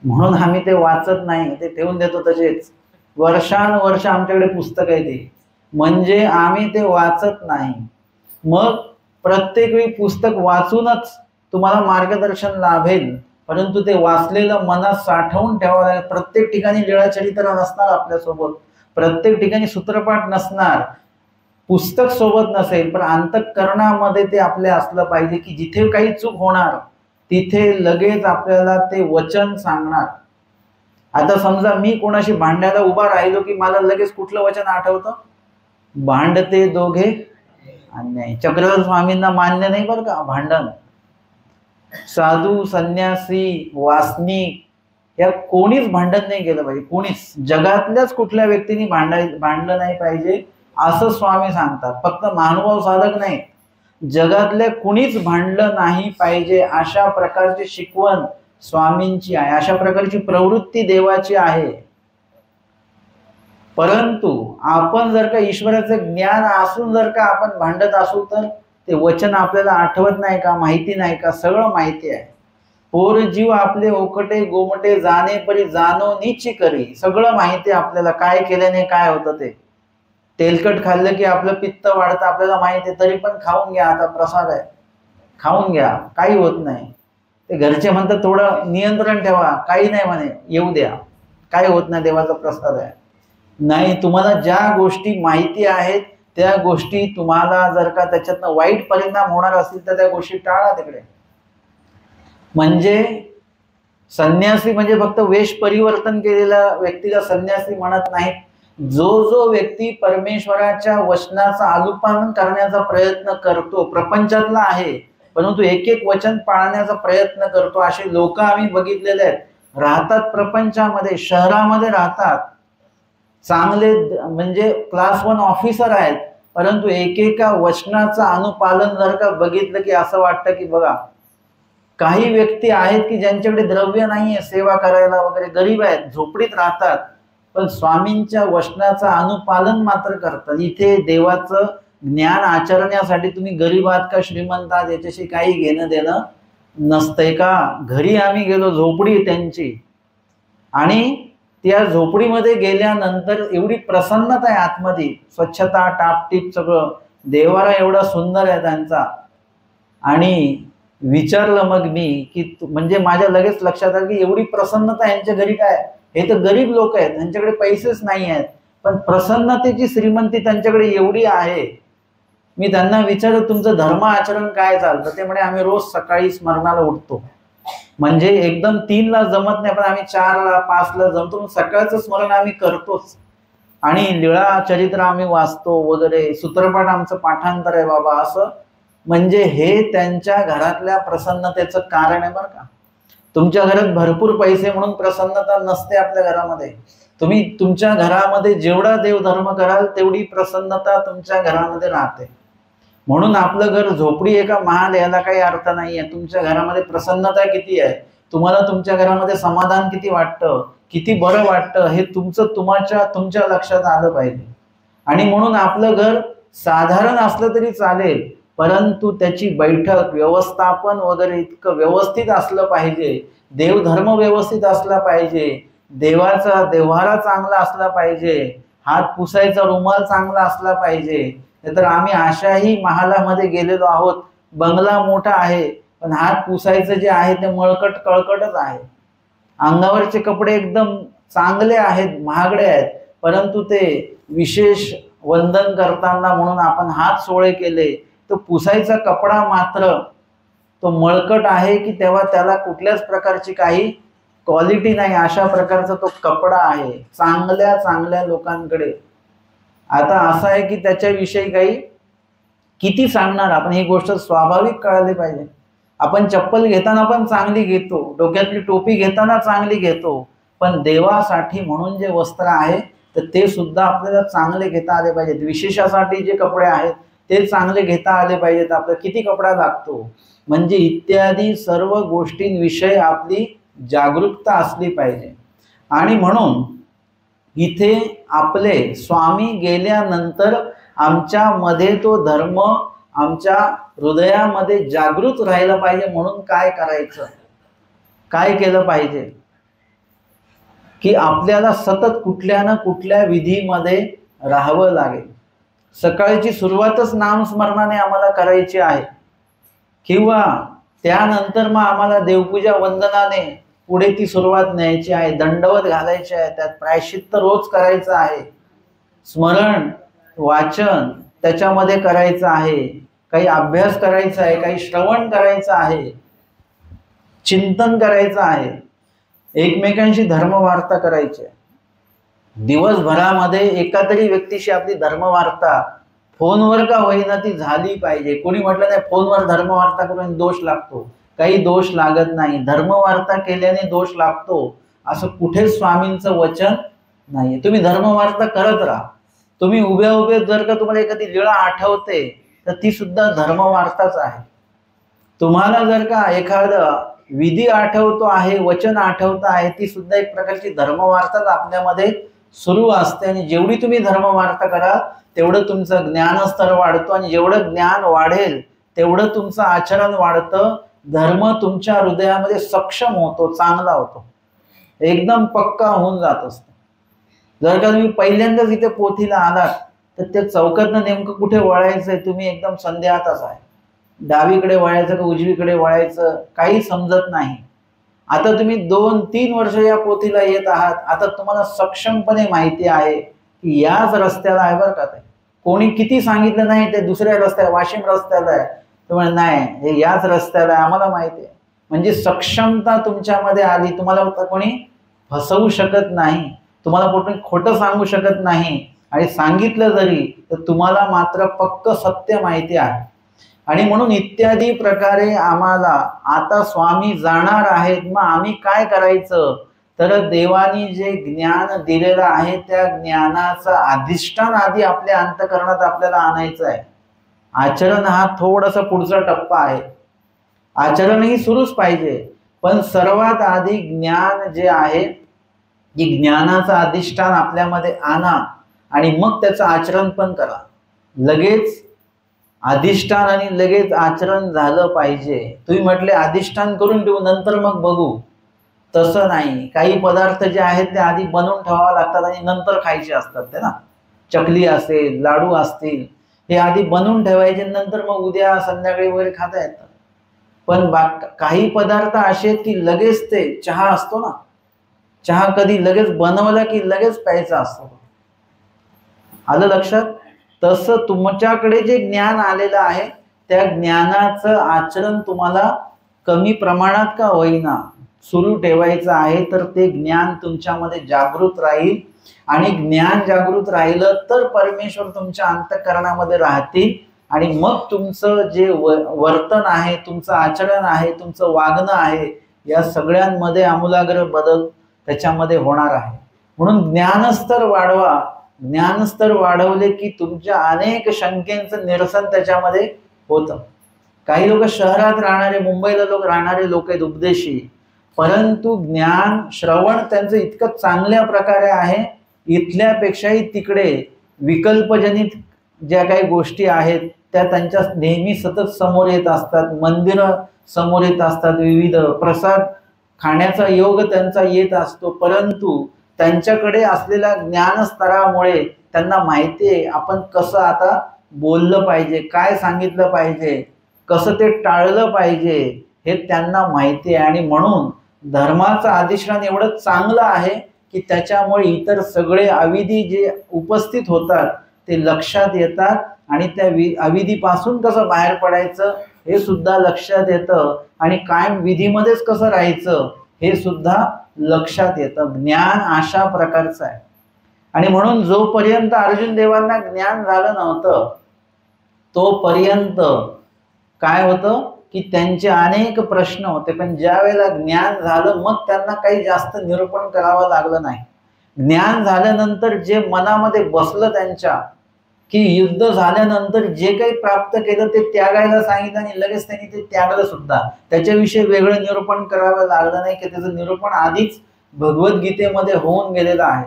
म्हणून आम्ही ते वाचत नाही, ते ठेवून देतो तसेच. वर्षानुवर्ष आमच्याकडे पुस्तक आहे ते, म्हणजे आम्ही ते वाचत नाही. मग प्रत्येक वेळी पुस्तक वाचूनच तुम्हाला मार्गदर्शन लाभेल, परंतु ते वाचलेलं मनात साठवून ठेवावं लागेल. प्रत्येक ठिकाणी लीळाचरित्र नसणार आपल्यासोबत, प्रत्येक ठिकाणी सूत्रपाठ नसणार, पुस्तक सोबत नसेल, पण अंतःकरणामध्ये ते आपल्या असलं पाहिजे की जिथे काही चूक होणार तिथे लगेच आपल्याला ते वचन सांगणार. आता समजा मी कोणाशी भांडायला उभा राहिलो की मला लगेच कुठलं वचन आठवतं? भांडते दोघे अन्याय. चक्रधर स्वामींना मान्य नाही बरं का भांडण. साधू, संन्यासी, वासनिक या कोणीच भांडण नाही केलं पाहिजे, कोणीच. जगातल्याच कुठल्या व्यक्तीने भांडलं नाही पाहिजे असं स्वामी सांगतात. फक्त महानुभाव साधक नाही, जगातल्या कुणीच भांडलं नाही पाहिजे अशा प्रकारची शिकवण स्वामींची आहे, अशा प्रकारची प्रवृत्ती देवाची आहे. परंतु आपण जर का ईश्वराचं ज्ञान असून जर का आपण भांडत असू तर ते वचन आपल्याला आठवत नाही का? माहिती नाही का? सगळं माहिती आहे. पोर जीव आपले ओकटे गोमटे जाणे परी जाणो नीची करी. सगळं माहिती आहे आपल्याला, काय केल्याने काय होतं ते. तेलकट खाल्लं की आपलं पित्त वाढतं आपल्याला माहिती आहे, तरी पण खाऊन घ्या, आता प्रसाद आहे खाऊन घ्या, काही होत नाही. ते घरचे म्हणतात थोडं नियंत्रण ठेवा, काही नाही म्हणे, येऊ द्या, काही होत नाही, देवाचा प्रसाद आहे. नाही, तुम्हाला ज्या गोष्टी माहिती आहेत त्या गोष्टी तुम्हाला जर का त्याच्यातनं वाईट परिणाम होणार असतील तर त्या गोष्टी टाळा तिकडे. म्हणजे संन्यासी म्हणजे फक्त वेश परिवर्तन केलेल्या व्यक्तीला संन्यासी म्हणत नाहीत. जो जो व्यक्ती परमेश्वराच्या वचनाचं अनुपालन करण्याचा प्रयत्न करतो, प्रपंचातला आहे परंतु एक एक वचन पाळण्याचा प्रयत्न करतो, असे लोक आम्ही बघितलेले आहेत. राहतात प्रपंचामध्ये, शहरामध्ये राहतात, चांगले म्हणजे क्लास 1 ऑफिसर आहेत, परंतु एकेका वचनाचं अनुपालन जर का बघितलं की असं वाटतं की बघा, काही व्यक्ती आहेत की ज्यांच्याकडे द्रव्य नाहीये सेवा करायला वगैरे, गरीब आहेत, झोपडीत राहतात, पण स्वामींच्या वचनाचं अनुपालन मात्र करतात. इथे देवाचं ज्ञान आचरण्यासाठी तुम्ही गरीब आहात का श्रीमंत आहात याच्याशी काही घेणं देणं नसतंय का? घरी आम्ही गेलो, झोपडी त्यांची, आणि त्या झोपडीमध्ये गेल्यानंतर एवढी प्रसन्नता आहे आतमध्ये, स्वच्छता, टापटीप सगळं, देवारा एवढा सुंदर आहे त्यांचा. आणि विचारलं मग मी की म्हणजे माझ्या लगेच लक्षात आलं की एवढी प्रसन्नता यांच्या घरी काय? हे तर गरीब लोक आहेत, त्यांच्याकडे पैसेच नाही आहेत, पण प्रसन्नतेची श्रीमंती त्यांच्याकडे एवढी आहे. मी त्यांना विचारलं तुमचं धर्म आचरण काय चालतं? ते म्हणे आम्ही रोज सकाळी स्मरणाला उठतो, म्हणजे एकदम 3ला जमत नाही पण आम्ही 4ला 5ला जमतो, सकाळचं स्मरण आम्ही करतोच, आणि लीळा चरित्र आम्ही वाचतो वगैरे, सूत्रपाठ आमचं पाठांतर आहे बाबा असं. म्हणजे हे त्यांच्या घरातल्या प्रसन्नतेचं कारण आहे बरं का. तुमच्या घरात भरपूर पैसे म्हणून प्रसन्नता नसते आपल्या घरामध्ये. तुम्ही तुमच्या घरामध्ये जेवढा देवधर्म कराल तेवढी प्रसन्नता तुमच्या घरामध्ये राहते. म्हणून आपलं घर झोपडी एका महाल याला काही अर्थ नाहीये. तुमच्या घरामध्ये प्रसन्नता किती आहे, तुम्हाला तुमच्या घरामध्ये समाधान किती वाटतं, किती बरं वाटतं, हे तुमच्या लक्षात आलं पाहिजे. आणि म्हणून आपलं घर साधारण असलं तरी चालेल, परंतु त्याची बैठक, व्यवस्थापन वगैरे इतकं व्यवस्थित असलं पाहिजे, देवधर्म व्यवस्थित असला पाहिजे, देवाचा देव्हारा चांगला असला पाहिजे, हात पुसायचा रुमाल चांगला असला पाहिजे. तर आम्ही अशाही महालामध्ये गेलेलो आहोत, बंगला मोठा आहे पण हात पुसायचं जे आहे ते मळकट कळकटच आहे. अंगावरचे कपडे एकदम चांगले आहेत, महागडे आहेत, परंतु ते विशेष वंदन करताना म्हणून आपण हात सोळे केले, तो पुसायचा कपडा मात्र तो मळकट आहे की तेव्हा त्याला कुठल्याच प्रकारची काही क्वालिटी नाही, अशा प्रकारचा तो कपडा आहे चांगल्या चांगल्या लोकांकडे. आता असं आहे की त्याच्याविषयी काही किती सांगणार आपण, ही गोष्ट स्वाभाविक कळाली पाहिजे. आपण चप्पल घेताना पण चांगली घेतो, डोक्यातली टोपी घेताना चांगली घेतो, पण देवासाठी म्हणून जे वस्त्र आहे तर ते सुद्धा आपल्याला चांगले घेता आले पाहिजेत. विशेषासाठी जे कपडे आहेत ते चांगले घेता आले पाहिजेत. आपल्याला किती कपडा लागतो म्हणजे इत्यादी सर्व गोष्टींविषयी आपली जागरूकता असली पाहिजे. आणि म्हणून इथे आपले स्वामी गेल्यानंतर आमच्यामध्ये तो धर्म आमच्या हृदयामध्ये जागृत राहिला पाहिजे. म्हणून काय करायचं, काय केलं पाहिजे की आपल्याला सतत कुठल्या ना कुठल्या विधीमध्ये राहावं लागेल. सकाळची सुरुवातच नामस्मरणाने आम्हाला करायची आहे किंवा त्यानंतर मग आम्हाला देवपूजा वंदनाने पुढे ती सुरुवात न्यायची आहे. दंडवत घालायचे आहे, त्यात प्रायश्चित्त रोज करायचं आहे, स्मरण वाचन त्याच्यामध्ये करायचं आहे, काही अभ्यास करायचा आहे, काही श्रवण करायचं आहे, चिंतन करायचं आहे, एकमेकांशी धर्मवार्ता करायची आहे. दिवसभरामध्ये एका तरी व्यक्तीशी आपली धर्मवार्ता फोनवर का होईना ती झाली पाहिजे. कोणी म्हटलं नाही फोनवर धर्मवार्ता करून दोष लागतो, काही दोष लागत नाही. धर्मवार्ता केल्याने दोष लागतो असं कुठेच स्वामींचं वचन नाही. तुम्ही धर्मवार्ता करत राहा. तुम्ही उभ्या उभे जर का तुम्हाला एखादी लीळा आठवते तर ती सुद्धा धर्मवार्ताच आहे. तुम्हाला जर का एखादा विधी आठवतो आहे, वचन आठवतं आहे, ती सुद्धा एक प्रकारची धर्मवार्ताच आपल्यामध्ये सुरू असते. आणि जेवढी तुम्ही धर्मवार्ता कराल तेवढं तुमचं ज्ञानस्तर वाढतो आणि जेवढं ज्ञान वाढेल तेवढं तुमचं आचरण वाढतं. धर्म तुमच्या हृदयामध्ये सक्षम होतो, चांगला होतो, एकदम पक्का होऊन जात असतो. जर का तुम्ही पहिल्यांदाच इथे पोथीला आलात तर त्या चौकातनं नेमकं कुठे वळायचंय तुम्ही एकदम संदेहातच आहे. डावीकडे वळायचं का उजवीकडे वळायचं काही समजत नाही. आता तुम्ही 2-3 वर्ष या पोथीला येत आहात. आता तुम्हाला सक्षमपणे माहिती आहे की याच रस्त्याला आहे बरं का. ते कोणी किती सांगितलं नाही ते दुसऱ्या रस्त्याला, वाशिम रस्त्याला आहे, तुम्हाला नाही हे याच रस्त्याला आहे, आम्हाला माहिती आहे. म्हणजे सक्षमता तुमच्यामध्ये आली. तुम्हाला कोणी फसवू शकत नाही, तुम्हाला कोणी खोटं सांगू शकत नाही. आणि सांगितलं जरी तर तुम्हाला मात्र पक्क सत्य माहिती आहे. आणि म्हणून इत्यादी प्रकारे आम्हाला आता स्वामी जाणार आहेत, मग आम्ही काय करायचं तर देवानी जे ज्ञान दिलेलं आहे त्या ज्ञानाचं अधिष्ठान आधी आपल्या अंतःकरणात आपल्याला आणायचं आहे. आचरण हा थोडासा पुढचा टप्पा आहे. आचरणही सुरूच पाहिजे, पण सर्वात आधी ज्ञान जे आहे की ज्ञानाचं अधिष्ठान आपल्यामध्ये आणा आणि मग त्याचं आचरण पण करा. लगेच अधिष्ठान आणि लगेच आचरण झालं पाहिजे. तुम्ही म्हटले अधिष्ठान करून ठेवू नंतर मग बघू, तसं नाही. काही पदार्थ जे आहेत ते आधी बनवून ठेवावे लागतात आणि नंतर खायचे असतात. ते ना चकली असेल, लाडू असतील, हे आधी बनवून ठेवायचे, नंतर मग उद्या संध्याकाळी वगैरे खाता येतात. पण काही पदार्थ असे आहेत की लगेच, ते चहा असतो ना, चहा कधी लगेच बनवला की लगेच प्यायचा असतो. आलं लक्षात? तसं तुमच्याकडे जे ज्ञान आलेलं आहे त्या ज्ञानाचं आचरण तुम्हाला कमी प्रमाणात का होईना सुरू ठेवायचं आहे. तर ते ज्ञान तुमच्यामध्ये जागृत राहील आणि ज्ञान जागृत राहिलं तर परमेश्वर तुमच्या अंतःकरणामध्ये राहतील आणि मग तुमचं जे वर्तन आहे, तुमचं आचरण आहे, तुमचं वागणं आहे, या सगळ्यांमध्ये आमूलाग्र बदल त्याच्यामध्ये होणार आहे. म्हणून ज्ञानस्तर वाढवा. ज्ञानस्तर वाढवले की तुमच्या अनेक शंकेचं निरसन त्याच्यामध्ये होतं. काही लोक शहरात राहणारे, मुंबईला राहणारे लोक आहेत उपदेशी, परंतु ज्ञान श्रवण त्यांचं इतकं चांगल्या प्रकारे आहे, इथल्यापेक्षाही तिकडे विकल्पजनित ज्या काही गोष्टी आहेत त्या त्यांच्या नेहमी सतत समोर येत असतात. मंदिरं समोर येत असतात, विविध प्रसाद खाण्याचा योग त्यांचा येत असतो, परंतु त्यांच्याकडे असलेल्या ज्ञानस्तरामुळे त्यांना माहिती आहे आपण कसं आता बोललं पाहिजे, काय सांगितलं पाहिजे, कसं ते टाळलं पाहिजे, हे त्यांना माहिती आहे. आणि म्हणून धर्माचं अधिष्ठान एवढं चांगलं आहे की त्याच्यामुळे इतर सगळे अविधी जे उपस्थित होतात ते लक्षात येतात आणि त्या अविधीपासून कसं बाहेर पडायचं हे सुद्धा लक्षात येतं आणि कायम विधीमध्येच कसं राहायचं हे सुद्धा लक्षात येतं. ज्ञान अशा प्रकारचं आहे. आणि म्हणून जोपर्यंत अर्जुन देवांना ज्ञान झालं नव्हतं तोपर्यंत काय होतं की त्यांचे अनेक प्रश्न होते, पण ज्या वेळेला ज्ञान झालं मग त्यांना काही जास्त निरूपण करावं लागलं नाही. ज्ञान झाल्यानंतर जे मनामध्ये बसलं त्यांच्या, की युद्ध झाल्यानंतर जे काही प्राप्त केलं ते त्यागायला सांगितलं आणि लगेच त्यांनी ते त्यागलं सुद्धा. त्याच्याविषयी वेगळं निरूपण करावं लागलं नाही, की त्याचं निरूपण आधीच भगवद्गीतेमध्ये होऊन गेलेलं आहे.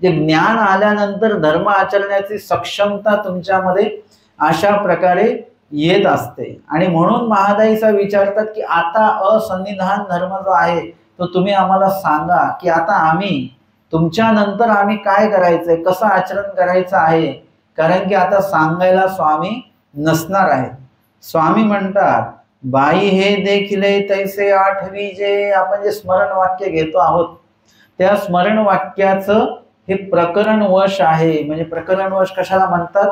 जे ज्ञान आल्यानंतर धर्म आचरण्याची सक्षमता तुमच्यामध्ये अशा प्रकारे येत असते. आणि म्हणून महादाईचा विचारतात की आता असंनिधान धर्म जो आहे तो तुम्ही आम्हाला सांगा, की आता आम्ही तुमच्या नंतर आम्ही काय करायचंय, कसं आचरण करायचं आहे. कारण की आता सांगायला स्वामी नसणार आहेत. स्वामी म्हणतात, बाई हे देखिले तैसे आठवी, जे आपण जे स्मरण वाक्य घेतो आहोत त्या स्मरण वाक्याचं हे प्रकरण वश आहे. म्हणजे प्रकरण वश कशाला म्हणतात,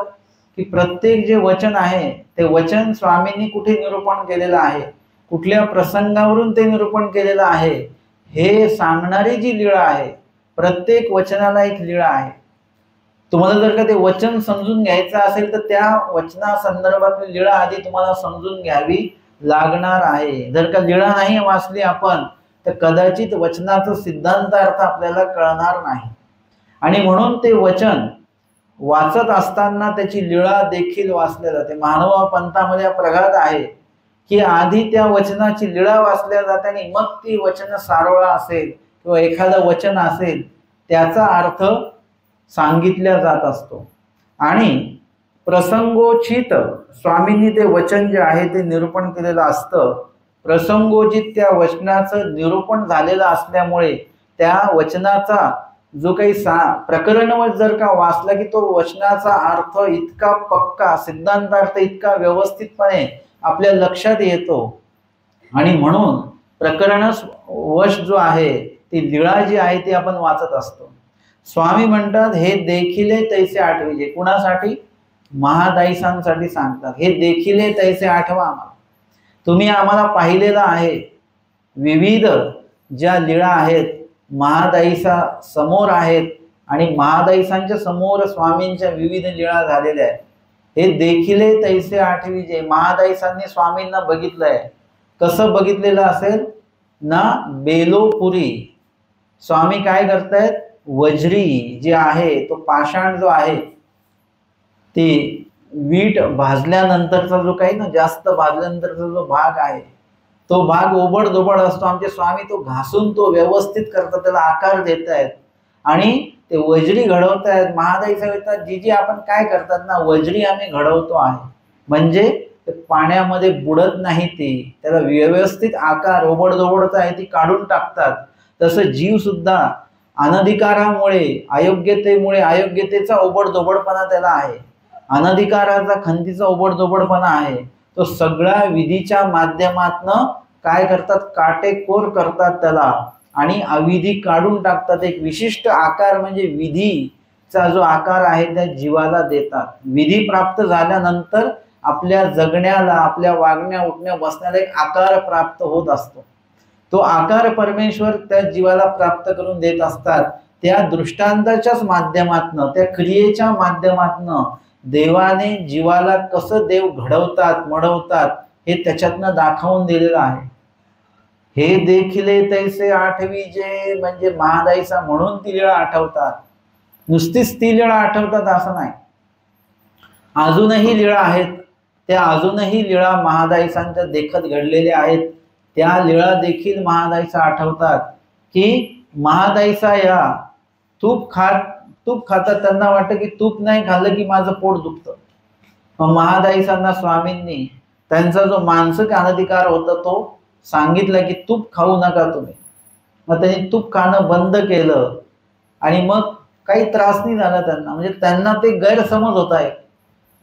की प्रत्येक जे वचन आहे ते वचन स्वामींनी कुठे निरूपण केलेलं आहे, कुठल्या प्रसंगावरून ते निरूपण केलेलं आहे हे सांगणारी जी लीळा आहे. प्रत्येक वचनाला एक लीळा आहे. तुम्हाला जर का ते वचन समजून घ्यायचं असेल तर त्या वचना संदर्भातली लीळा आधी तुम्हाला समजून घ्यावी लागणार आहे. जर का लीळा नाही वाचली आपण तर कदाचित वचनाचा सिद्धांत अर्थ आपल्याला कळणार नाही. आणि म्हणून ते वचन वाचत असताना त्याची लीळा देखील वाचल्या जाते. मानव पंथामध्ये प्रघात आहे की आधी त्या वचनाची लीळा वाचल्या जाते आणि मग ती वचन सारोळा असेल किंवा एखादं वचन असेल त्याचा अर्थ सांगितल्या जात असतो. आणि प्रसंगोचित स्वामींनी ते वचन जे आहे ते निरूपण केलेलं असतं. प्रसंगोचित त्या वचनाचं निरूपण झालेलं असल्यामुळे त्या वचनाचा जो काही प्रकरण जर का वाचला की तो वचनाचा अर्थ इतका पक्का, सिद्धांतार्थ इतका व्यवस्थितपणे आपल्या लक्षात येतो. आणि म्हणून प्रकरण वश जो आहे ती लीळा जी आहे ती आपण वाचत असतो. स्वामी म्हणतात, हे देखिले तैसे आठविजे. कुणासाठी? महादाईसांसाठी सांगतात. हे देखिले तैसे आठवा आम्हाला. तुम्ही आम्हाला पाहिलेलं आहे. विविध ज्या लीळा आहेत महादाईसा समोर आहेत आणि महादाईसांच्या समोर स्वामींच्या विविध लीळा झालेल्या आहेत. हे देखिले तैसे आठविजे. महादाईसांनी स्वामींना बघितलंय. कसं बघितलेलं असेल ना? बेलोपुरी. स्वामी काय करतायत? वज्री जे आहे तो पाषाण जो आहे ते वीट भाजल्यानंतरचा जो काही ना जास्त भाजल्यानंतरचा जो भाग आहे तो भाग ओबडधोबड असतो. आमचे स्वामी तो घासून तो व्यवस्थित करतात, त्याला आकार देत आहेत आणि ते वज्री घडवत आहेत. महादाई सांगतात, जी जी आपण काय करतात ना, वज्री आम्ही घडवतो आहे. म्हणजे पाण्यामध्ये बुडत नाही, ती त्याला व्यवस्थित आकार ओबडधोबडचा आहे ती काढून टाकतात. तसं जीव सुद्धा अनधिकारामुळे, अयोग्यतेमुळे, अयोग्यतेचा ओबडधोबडपणा त्याला आहे, अनधिकाराचा खंतीचा ओबडधोबडपणा आहे, तो सगळ्या विधीच्या माध्यमातनं काय करतात? काटेकोर करतात त्याला आणि अविधी काढून टाकतात. एक विशिष्ट आकार म्हणजे विधीचा जो आकार आहे त्या जीवाला देतात. विधी प्राप्त झाल्यानंतर आपल्या जगण्याला, आपल्या वागण्या उठण्या बसण्याला एक आकार प्राप्त होत असतो. तो आकार परमेश्वर त्या जीवाला प्राप्त करून देत असतात. त्या दृष्टांताच्याच माध्यमातनं, त्या क्रियेच्या माध्यमातनं देवाने जीवाला कसं देव घडवतात, मडवतात हे त्याच्यातनं दाखवून दिलेलं आहे. हे देखिले तैसे आठविजे म्हणजे महादाईचा म्हणून ती लीळा आठवतात. नुसतीच ती लीळा आठवतात असं नाही. अजूनही लीळा आहेत. त्या अजूनही लीळा महादाईसांच्या देखत घडलेल्या आहेत. त्या लीळा देखील महादाईसा आठवतात. की महादाईसा या तूप खातात, त्यांना वाटतं की तूप नाही खाल्लं की माझं पोट दुखतं. मग महादाईसांना स्वामींनी त्यांचा जो मानसिक अनधिकार होता तो सांगितला की तूप खाऊ नका तुम्ही. मग त्यांनी तूप खाणं बंद केलं आणि मग काही त्रास नाही झाला त्यांना. म्हणजे त्यांना ते गैरसमज होत आहे.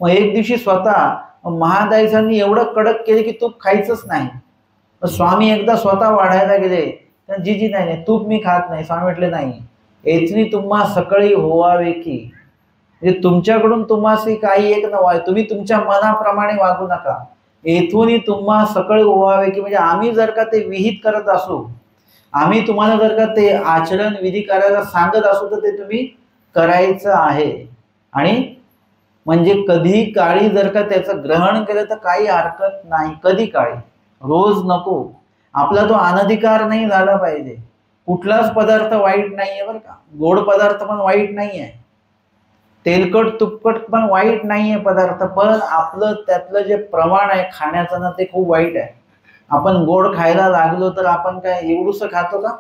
मग एक दिवशी स्वतः महादाईसांनी एवढं कडक केले की तूप खायचंच नाही. स्वामी एकदा स्वतः वाढायला गेले तर जी नाही तूप मी खात नाही. स्वामी म्हटले, नाही, एथनी तुम्हा सकाळी होवावे की, म्हणजे तुमच्याकडून तुम्हासी काही एक नव्हे, तुम्ही तुमच्या मनाप्रमाणे वागू नका. येथूनही तुम्हा सकाळी होवावे की, म्हणजे आम्ही जर का ते विहित करत असू, आम्ही तुम्हाला जर का ते आचरण विधी करायला सांगत असू तर ते तुम्ही करायचं आहे. आणि म्हणजे कधी काळी जर का त्याचं ग्रहण केलं तर काही हरकत नाही. कधी काळी, रोज नको. आपला तो अनधिकार नाही झाला पाहिजे. कुठलाच पदार्थ वाईट नाहीये बरं का, गोड पदार्थ पण वाईट नाहीये, तेलकट तुपकट पण वाईट नाहीये पदार्थ, पण आपलं त्यातलं जे प्रमाण आहे खाण्याचं ना ते खूप वाईट आहे. आपण गोड खायला लागलो तर आपण काय एवढूस खातो का?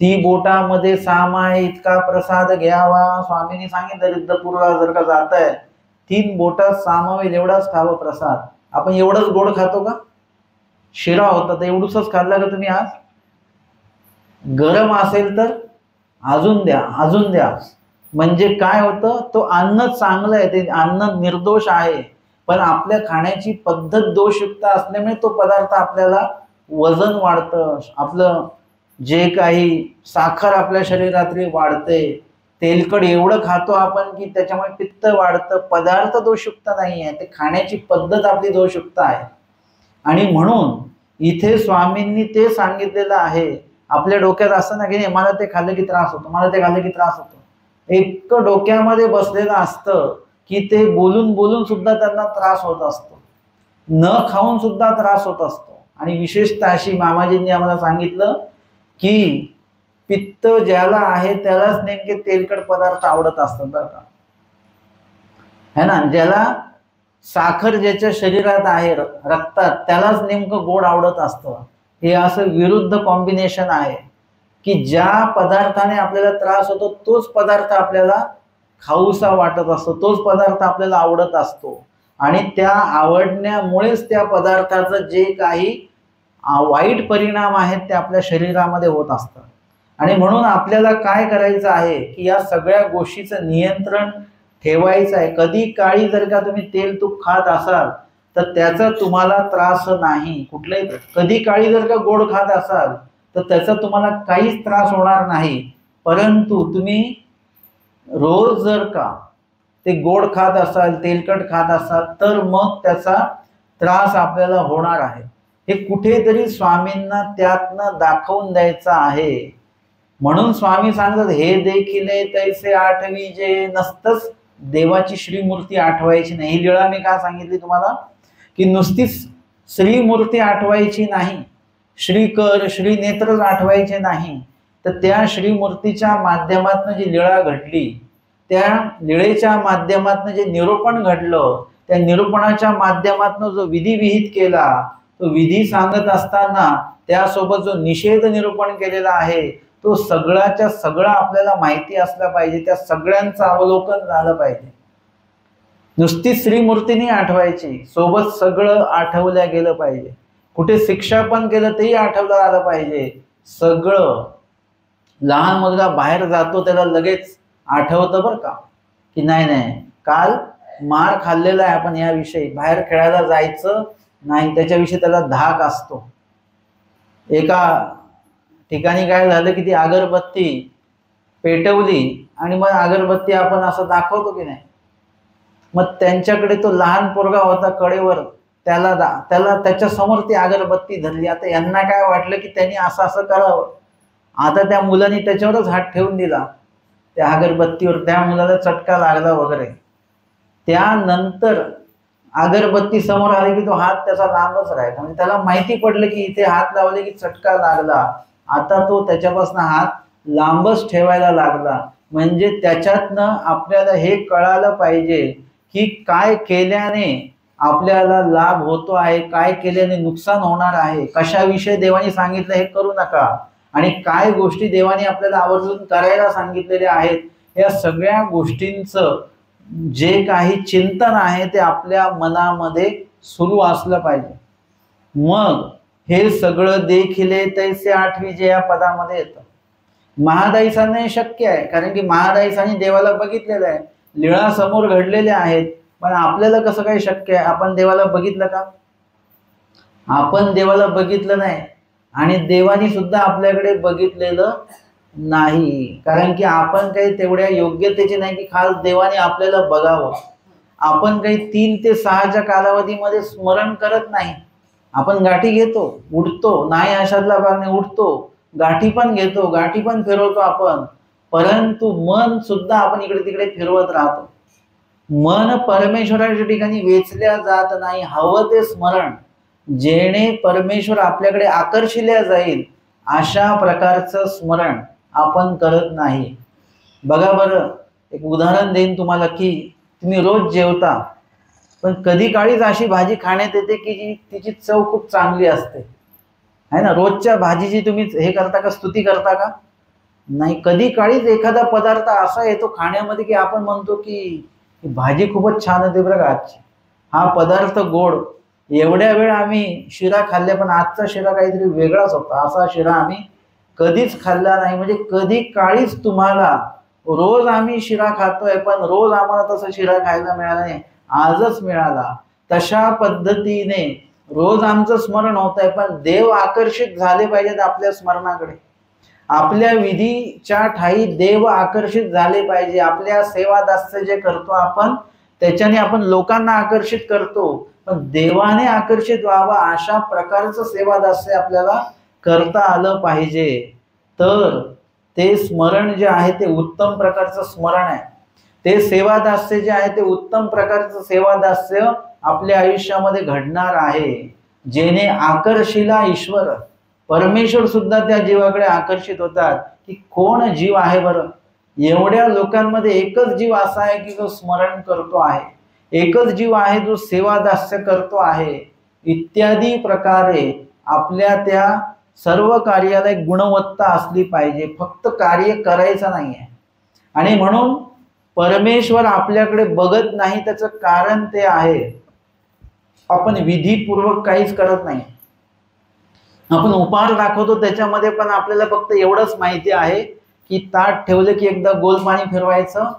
ती बोटामध्ये सामाय इतका प्रसाद घ्यावा, स्वामींनी सांगितलं रिद्धपूरला जर का जाताय 3 बोटात सामावेल एवढाच खावं प्रसाद. आपण एवढंच गोड खातो का? शिरा होता तर एवढूसच खाल्ला का तुम्ही आज? गरम असेल तर अजून द्या, अजून द्या. म्हणजे काय होतं, तो अन्न चांगलं आहे, ते अन्न निर्दोष आहे, पण आपल्या खाण्याची पद्धत दोषयुक्त असल्यामुळे तो पदार्थ आपल्याला वजन वाढतं, आपलं जे काही साखर आपल्या शरीरातली वाढते, तेलकट एवढं खातो आपण की त्याच्यामुळे पित्त वाढतं. पदार्थ दोषयुक्त नाही आहे, ते खाण्याची पद्धत आपली दोषयुक्त आहे. आणि म्हणून इथे स्वामींनी ते सांगितलेलं आहे. आपल्या डोक्यात असं ना की मला ते खाल्लं की त्रास होतो, मला ते खाल्लं की त्रास होतो, एक डोक्यामध्ये बसलेलं असतं की ते बोलून बोलून सुद्धा त्यांना त्रास होत असतो, न खाऊन सुद्धा त्रास होत असतो. आणि विशेषतः अशी मामाजींनी आम्हाला सांगितलं की पित्त ज्याला आहे त्यालाच नेमके तेलकट पदार्थ आवडत असतात बरं का, है ना. ज्याला साखर ज्याच्या शरीरात आहे रक्तात त्यालाच नेमकं गोड आवडत असतं. हे असं विरुद्ध कॉम्बिनेशन आहे की ज्या पदार्थाने आपल्याला त्रास होतो तोच पदार्थ आपल्याला खाऊसा वाटत असतो, तोच पदार्थ आपल्याला आवडत असतो. आणि त्या आवडण्यामुळेच त्या पदार्थाचं जे काही वाईट परिणाम आहेत ते आपल्या शरीरामध्ये होत असतात. आणि म्हणून आपल्याला काय करायचं आहे की या सगळ्या गोष्टीचं नियंत्रण ठेवायचं आहे. कधी काळी जर का तुम्ही तेल तूप खात असाल तर त्याचा तुम्हाला त्रास नाही कुठलाही. कधी काळी जर का गोड खात असाल तर त्याचा तुम्हाला काहीच त्रास होणार नाही. परंतु तुम्ही रोज जर का ते गोड खात असाल, तेलकट खात असाल तर मग त्याचा त्रास आपल्याला होणार आहे. हे कुठेतरी स्वामींना त्यातनं दाखवून द्यायचं आहे. म्हणून स्वामी सांगतात हे देखील तैसे आठवी जे नसतंच देवाची श्रीमूर्ती आठवायची नाही. ही लीळा मी का सांगितली तुम्हाला की नुसतीच श्रीमूर्ती आठवायची नाही, श्रीकर श्रीनेत्रच आठवायचे नाही, तर त्या श्रीमूर्तीच्या माध्यमातून जी लीळा घडली, त्या लीळेच्या माध्यमातून जे निरूपण घडलं, त्या निरूपणाच्या माध्यमातून जो विधी विहित केला, तो विधी सांगत असताना त्यासोबत जो निषेध निरूपण केलेला आहे तो सगळ्याच्या सगळं आपल्याला माहिती असलं पाहिजे, त्या सगळ्यांचं अवलोकन झालं पाहिजे. नुसती श्रीमूर्तीनी आठवायची, सोबत सगळं आठवल्या गेलं पाहिजे. कुठे शिक्षा पण केलं तेही आठवलं आलं पाहिजे. सगळं लहान मुलगा बाहेर जातो त्याला लगेच आठवतं बरं का की नाही नाही काल मार खाल्लेला आहे आपण याविषयी, बाहेर खेळायला जायचं नाही, त्याच्याविषयी त्याला धाक असतो. एका ठिकाणी काय झालं की ती अगरबत्ती पेटवली आणि मग अगरबत्ती आपण असं दाखवतो की नाही, मग त्यांच्याकडे तो लहान पोरगा होता कडेवर, त्याला त्याच्या समोर ती अगरबत्ती धरली. आता यांना काय वाटलं की त्यांनी असं असं करावं. आता त्या मुलांनी त्याच्यावरच हात ठेवून दिला त्या अगरबत्तीवर, त्या मुलाला चटका लागला वगैरे. त्यानंतर अगरबत्ती समोर आली की तो हात त्याचा लांबच राहिला, म्हणजे त्याला माहिती पडलं की इथे हात लावले की चटका लागला. आता तो त्याच्यापासून हात लांबच ठेवायला लागला. म्हणजे त्याच्यातनं आपल्याला हे कळालं पाहिजे की काय केल्याने आपल्याला लाभ होतो आहे, काय केल्याने नुकसान होणार आहे, कशाविषयी देवाने सांगितलं हे करू नका, आणि काय गोष्टी देवाने आपल्याला आवर्जून करायला सांगितलेल्या आहेत, या सगळ्या गोष्टींचं जे काही चिंतन आहे ते आपल्या मनामध्ये सुरू असलं पाहिजे. मग हे सगळं देखिले तैसे आठवी जे या पदामध्ये येतं. महादाईसांना शक्य आहे, कारण की महादाईसांनी देवाला बघितलेलं आहे, लीळा समोर घडलेल्या आहेत. पण आपल्याला कसं काय शक्य आहे? आपण देवाला बघितलं का? आपण देवाला बघितलं नाही आणि देवानी सुद्धा आपल्याकडे बघितलेलं नाही, कारण की आपण काही तेवढ्या योग्यतेचे नाही की खास देवाने आपल्याला बघावं. आपण काही 3 ते 6च्या कालावधीमध्ये स्मरण करत नाही. आपण गाठी घेतो, उठतो, नाही अशातला भाग नाही, उठतो, गाठी पण घेतो, गाठी पण फिरवतो आपण, परंतु मन सुद्धा आपण इकडे तिकडे फिरवत राहतो. मन परमेश्वराच्या ठिकाणी वेचल्या जात नाही. हवं ते स्मरण जेणे परमेश्वर आपल्याकडे आकर्षिल्या जाईल अशा प्रकारचं स्मरण आपण करत नाही. बघा बरं, एक उदाहरण देईन तुम्हाला की तुम्ही रोज जेवता, पण कधी काळीच अशी भाजी खाण्यात येते की तिची चव खूप चांगली असते, आहे ना. रोजच्या भाजीची तुम्ही हे करता का, स्तुती करता का? नाही. कधी काळीच एखादा पदार्थ असा येतो खाण्यामध्ये की आपण म्हणतो की भाजी खूपच छान होते बरं का आजची, हा पदार्थ गोड. एवढ्या वेळ आम्ही शिरा खाल्ल्या, पण आजचा शिरा काहीतरी वेगळाच होता, असा शिरा आम्ही कधीच खाल्ला नाही. म्हणजे कधी काळीच तुम्हाला, रोज आम्ही शिरा खातोय पण रोज आम्हाला तसा शिरा खायला मिळाला नाही, आजच मिळाला. तशा पद्धतीने रोज आमचं स्मरण होत आहे, पण देव आकर्षित झाले पाहिजेत आपल्या स्मरणाकडे. आपल्या विधीच्या ठाई देव आकर्षित झाले पाहिजे. आपल्या सेवा दास्य जे करतो आपण, त्याच्याने आपण लोकांना आकर्षित करतो, पण देवाने आकर्षित व्हावा अशा प्रकारचं सेवा दास्य आपल्याला करता आलं पाहिजे. तर ते स्मरण जे आहे ते उत्तम प्रकारचं स्मरण आहे. ते सेवा दास्य जे आहे ते उत्तम प्रकारचं सेवा दास्य आपल्या आयुष्यामध्ये घडणार आहे, जेणे आकर्षिला ईश्वर, परमेश्वर सुद्धा त्या जीवाकडे आकर्षित होतात की कोण जीव आहे बरं. एवढ्या लोकांमध्ये एकच जीव असा आहे की जो स्मरण करतो आहे, एकच जीव आहे जो सेवा दास्य करतो आहे. इत्यादी प्रकारे आपल्या त्या सर्व कार्याला एक गुणवत्ता असली पाहिजे, फक्त कार्य करायचं नाहीये. आणि म्हणून परमेश्वर आपल्याकडे बघत नाही, त्याचं कारण ते आहे आपण विधीपूर्वक काहीच करत नाही. आपण उपहार दाखवतो त्याच्यामध्ये पण आपल्याला फक्त एवढंच माहिती आहे की ताट ठेवलं की एकदा गोल पाणी फिरवायचं,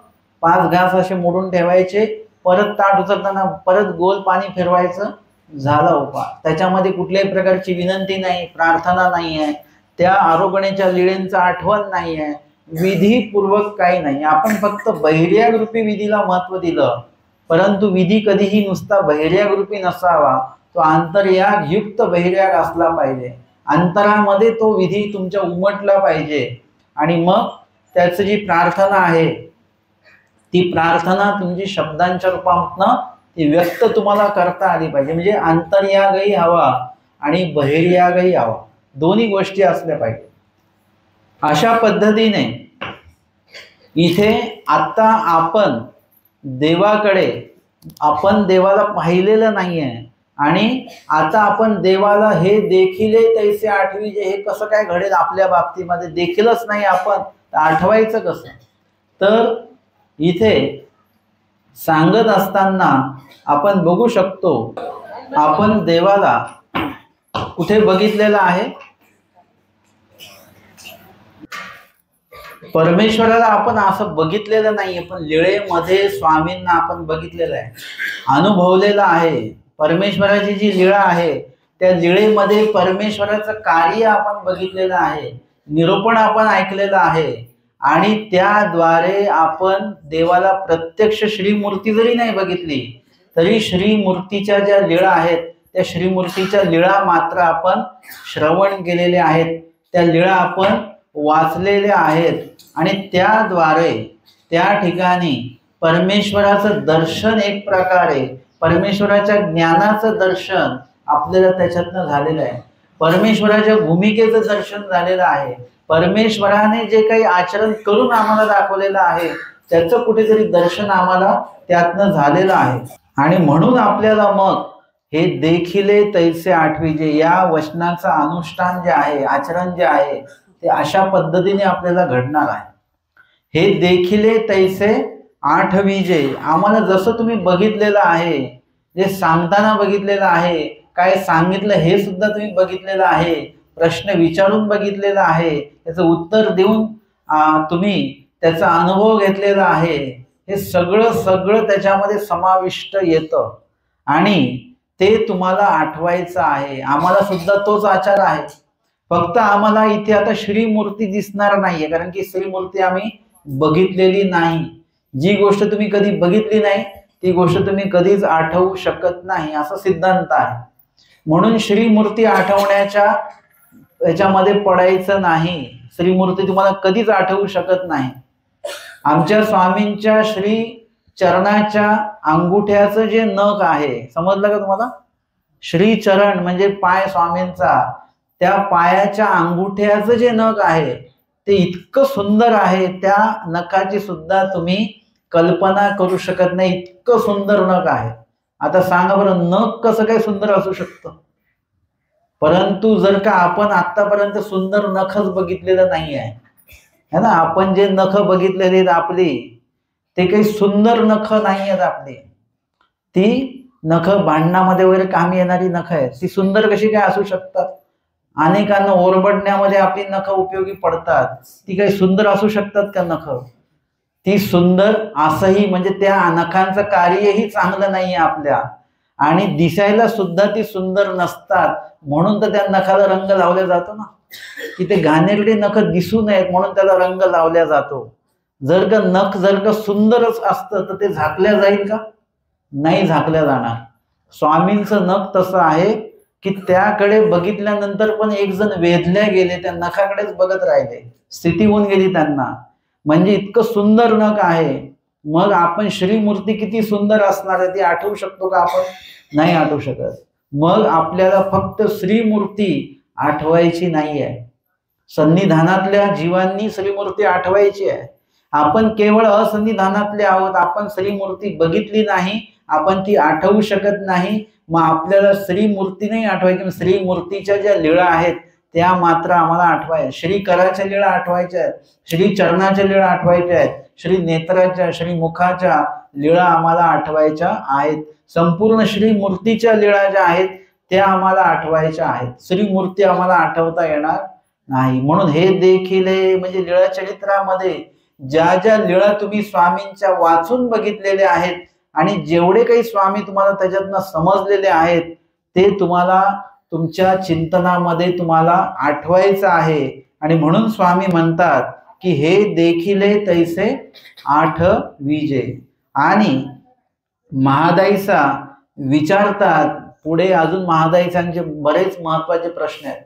5 घास असे मोडून ठेवायचे, परत ताट उचलताना परत गोल पाणी फिरवायचं, झाला उपहार. त्याच्यामध्ये कुठल्याही प्रकारची विनंती नाही, प्रार्थना नाही आहे, त्या आरोग्याच्या लीळेंचं आठवण नाही आहे, विधीपूर्वक काही नाही. आपण फक्त बहिर्याग रूपी विधीला महत्व दिलं, परंतु विधी कधीही नुसता बहिर्याग रूपी नसावा, तो आंतर्याग युक्त बहिर्याग असला पाहिजे. अंतरामध्ये तो विधी तुमच्या उमटला पाहिजे. आणि मग त्याची जी प्रार्थना आहे ती प्रार्थना तुमची शब्दांच्या रूपातनं ती व्यक्त तुम्हाला करता आली पाहिजे. म्हणजे अंतर्यागही हवा आणि बहिर्यागही हवा, दोन्ही गोष्टी असल्या पाहिजे. अशा पद्धतीने इथे आता आपण देवाकडे, आपण देवाला पाहिलेलं नाहीये, आणि आता आपण देवाला हे देखील तैसे आठवीजे, हे कसं काय घडेल आपल्या बाबतीमध्ये, देखीलच नाही आपण, आठवायचं कसं. तर इथे सांगत असताना आपण बघू शकतो, आपण देवाला कुठे बघितलेलं आहे, परमेश्वराला आपण असं बघितलेलं नाहीये, पण लीळेमध्ये स्वामींना आपण बघितलेलं आहे, अनुभवलेलं आहे. परमेश्वराची जी लीळा आहे त्या लीळेमध्ये परमेश्वराचं कार्य आपण बघितलेलं आहे, निरूपण आपण ऐकलेलं आहे, आणि त्याद्वारे आपण देवाला प्रत्यक्ष श्रीमूर्ती जरी नाही बघितली तरी श्रीमूर्तीच्या ज्या लीळा आहेत त्या श्रीमूर्तीच्या लीळा मात्र आपण श्रवण केलेले आहेत, त्या लीळा आपण वाचलेल्या आहेत, आणि त्याद्वारे त्या ठिकाणी परमेश्वराचं दर्शन, एक प्रकारे परमेश्वराच्या ज्ञानाचं दर्शन आपल्याला त्याच्यातनं झालेलं आहे, परमेश्वराच्या भूमिकेचं दर्शन झालेलं आहे, परमेश्वराने जे काही आचरण करून आम्हाला दाखवलेलं आहे त्याचं कुठेतरी दर्शन आम्हाला त्यातनं झालेलं आहे. आणि म्हणून आपल्याला मग हे देखिले तैसे आठवीजे या वचनाचं अनुष्ठान जे आहे, आचरण जे आहे ते अशा पद्धतीने आपल्याला घडणार आहे. हे देखिले तैसे आठवीजे, आम्हाला जसं तुम्ही बघितलेलं आहे, जे सांगताना बघितलेलं आहे, काय सांगितलं हे सुद्धा तुम्ही बघितलेलं आहे, प्रश्न विचारून बघितलेला आहे, त्याचं उत्तर देऊन तुम्ही त्याचा अनुभव घेतलेला आहे, हे सगळं त्याच्यामध्ये समाविष्ट येतं आणि ते तुम्हाला आठवायचं आहे. आम्हाला सुद्धा तोच आचार आहे, फक्त आम्हाला इथे आता श्रीमूर्ती दिसणार नाहीये, कारण की श्रीमूर्ती आम्ही बघितलेली नाही. जी गोष्ट तुम्ही कधी बघितली नाही ती गोष्ट तुम्ही कधीच आठवू शकत नाही, असा सिद्धांत आहे. म्हणून श्रीमूर्ती आठवण्याच्या याच्यामध्ये पडायचं नाही, श्रीमूर्ती तुम्हाला कधीच आठवू शकत नाही. आमच्या स्वामींच्या श्री चरणाच्या अंगुठ्याचं जे नख आहे, समजलं का तुम्हाला? श्री चरण म्हणजे पाय स्वामींचा, त्या पायाच्या अंगुठ्याचं जे नख आहे ते इतकं सुंदर आहे, त्या नखाची सुद्धा तुम्ही कल्पना करू शकत नाही, इतकं सुंदर नख आहे. आता सांगा बरं, नख कसं काय सुंदर असू शकतं? परंतु जर का आपण आतापर्यंत सुंदर नखच बघितलेलं नाही आहे है ना, आपण जे नख बघितलेले आहेत आपली, ते काही सुंदर नख नाही आहेत आपली. ती नख भांडणामध्ये वगैरे कामी येणारी नख आहेत, ती सुंदर कशी काय असू शकतात? अनेकांना ओरबडण्यामध्ये आपली नख उपयोगी पडतात, ती काही सुंदर असू शकतात का नख? ती सुंदर असंही म्हणजे त्या नखांचं कार्यही चांगलं नाहीये आपल्या, आणि दिसायला सुद्धा ती सुंदर नसतात, म्हणून तर त्या नखाला रंग लावला जातो ना, की ते घाणेरडे नख दिसू नयेत म्हणून त्याला रंग लावला जातो. जर का नख जर का सुंदरच असतं तर ते झाकल्या जाईल का? नाही झाकल्या जाणार. स्वामींचं नख तसं आहे की त्याकडे बघितल्यानंतर पण एक जण वेधल्या गेले, त्या नखाकडेच बघत राहिले, स्थिती होऊन गेली त्यांना, म्हणजे इतकं सुंदर नख आहे. मग आपण श्रीमूर्ती किती सुंदर असणार आहे ती आठवू शकतो का आपण? नाही आठवू शकत. मग आपल्याला फक्त श्रीमूर्ती आठवायची नाही आहे, सन्निधानातल्या जीवांनी श्रीमूर्ती आठवायची आहे. आपण केवळ असन्निधानातले आहोत, आपण श्रीमूर्ती बघितली नाही, आपण ती आठवू शकत नाही. मग आपल्याला श्रीमूर्ती नाही आठवायची, श्रीमूर्तीच्या ज्या लीळा आहेत त्या मात्र आम्हाला आठवायच्या. श्री कराच्या लीळा आठवायच्या आहेत, श्री चरणाच्या लीळा आठवायच्या आहेत, श्री नेत्राच्या श्री मुखाच्या लीळा आम्हाला आठवायच्या आहेत. संपूर्ण श्रीमूर्तीच्या लीळा ज्या आहेत त्या आम्हाला आठवायच्या आहेत, श्रीमूर्ती आम्हाला आठवता येणार नाही. म्हणून हे देखील म्हणजे लीळा चरित्रामध्ये ज्या ज्या लीळा तुम्ही स्वामींच्या वाचून बघितलेल्या आहेत आणि जेवढे काही स्वामी तुम्हाला त्याच्यातनं समजलेले आहेत ते तुम्हाला तुमच्या चिंतनामध्ये तुम्हाला आठवायचं आहे. आणि म्हणून स्वामी म्हणतात की हे देखिले तैसे आठविजे. आणि महादाईचा विचारतात पुढे, अजून महादाईसांचे बरेच महत्वाचे प्रश्न आहेत.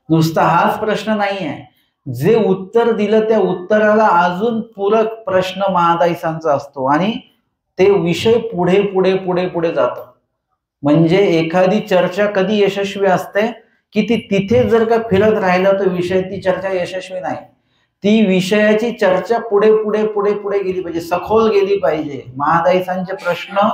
नुसता हाच प्रश्न नाही आहे, जे उत्तर दिलं त्या उत्तराला अजून पूरक प्रश्न महादाईसांचा असतो आणि ते विषय पुढे पुढे पुढे पुढे जातो. म्हणजे एखादी चर्चा कधी यशस्वी असते की ती तिथे जर का फिरत राहिलं तर विषय ती चर्चा यशस्वी नाही. ती विषयाची चर्चा पुढे पुढे पुढे पुढे गेली पाहिजे, सखोल गेली पाहिजे. महादाईसांचे प्रश्न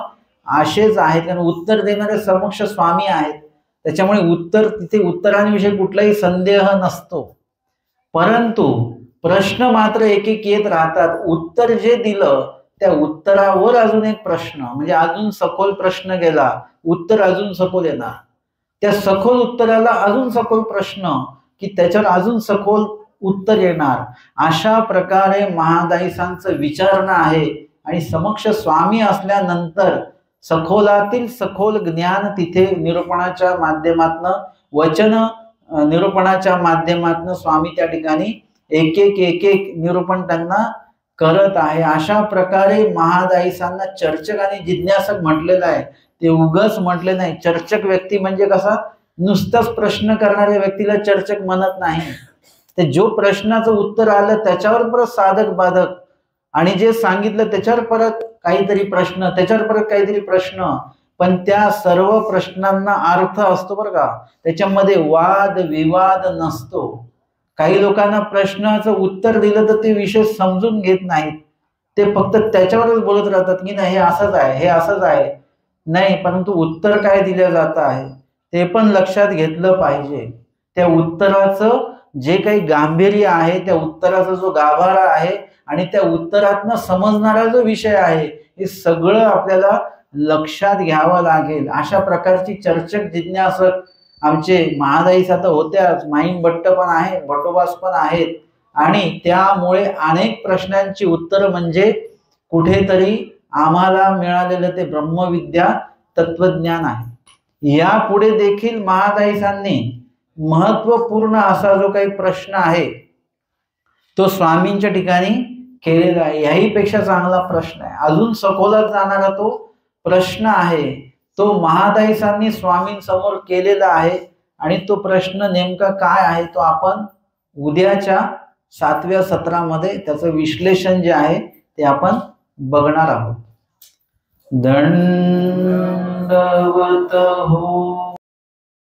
असेच आहेत, कारण उत्तर देणारे समक्ष स्वामी आहेत, त्याच्यामुळे उत्तर तिथे उत्तरांविषयी कुठलाही संदेह नसतो. परंतु प्रश्न मात्र एक एक येत राहतात. उत्तर जे दिलं त्या उत्तरावर अजून एक प्रश्न, म्हणजे अजून सखोल प्रश्न गेला, उत्तर अजून सखोल येणार. त्या सखोल उत्तराला अजून सखोल प्रश्न की त्याच्यावर अजून सखोल उत्तर येणार. अशा प्रकारे महादाईसांचं विचारणं आहे. आणि समक्ष स्वामी असल्यानंतर सखोलातील सखोल ज्ञान तिथे निरूपणाच्या माध्यमातनं, वचन निरूपणाच्या माध्यमातनं स्वामी त्या ठिकाणी एक एक एक एक निरूपण त्यांना करत आहे. अशा प्रकारे महादाईसांना चर्चक आणि जिज्ञासक म्हटलेलं आहे. ते उगच म्हटले नाही. चर्चक व्यक्ती म्हणजे कसा, नुसताच प्रश्न करणाऱ्या व्यक्तीला चर्चक म्हणत नाही. ते जो प्रश्नाचं उत्तर आलं त्याच्यावर परत साधक बाधक, आणि जे सांगितलं त्याच्यावर परत काहीतरी प्रश्न, त्याच्यावर परत काहीतरी प्रश्न, पण त्या सर्व प्रश्नांना अर्थ असतो बरं का, त्याच्यामध्ये वाद विवाद नसतो. काही लोकांना प्रश्नाचं उत्तर दिलं तर ते विषय समजून घेत नाहीत, ते फक्त त्याच्यावरच बोलत राहतात की नाही हे असंच आहे, हे असंच आहे. नाही, परंतु उत्तर काय दिलं जात आहे ते पण लक्षात घेतलं पाहिजे. त्या उत्तराचं जे काही गांभीर्य आहे, त्या उत्तराचा जो गाभारा आहे आणि त्या उत्तरातनं समजणारा जो विषय आहे हे सगळं आपल्याला लक्षात घ्यावं लागेल. अशा प्रकारची चर्चक जिज्ञासक आमचे महादाईस आता होत्याच, माईन भट्ट पण आहे, भटोबास पण आहेत. आणि त्यामुळे अनेक प्रश्नांची उत्तर म्हणजे कुठेतरी आम्हाला मिळालेलं ते ब्रह्मविद्या तत्वज्ञान आहे. यापुढे देखील महादाईसांनी महत्वपूर्ण असा जो काही प्रश्न आहे तो स्वामींच्या ठिकाणी केलेला आहे. याही पेक्षा चांगला प्रश्न आहे, अजून सखोलात जाणारा तो प्रश्न आहे, तो महादाईसांनी स्वामींसमोर केलेला आहे. आणि तो प्रश्न नेमका काय आहे तो आपण उद्याच्या 7व्या सत्रामध्ये त्याचं विश्लेषण जे आहे ते आपण बघणार आहोत. दंडवत हो.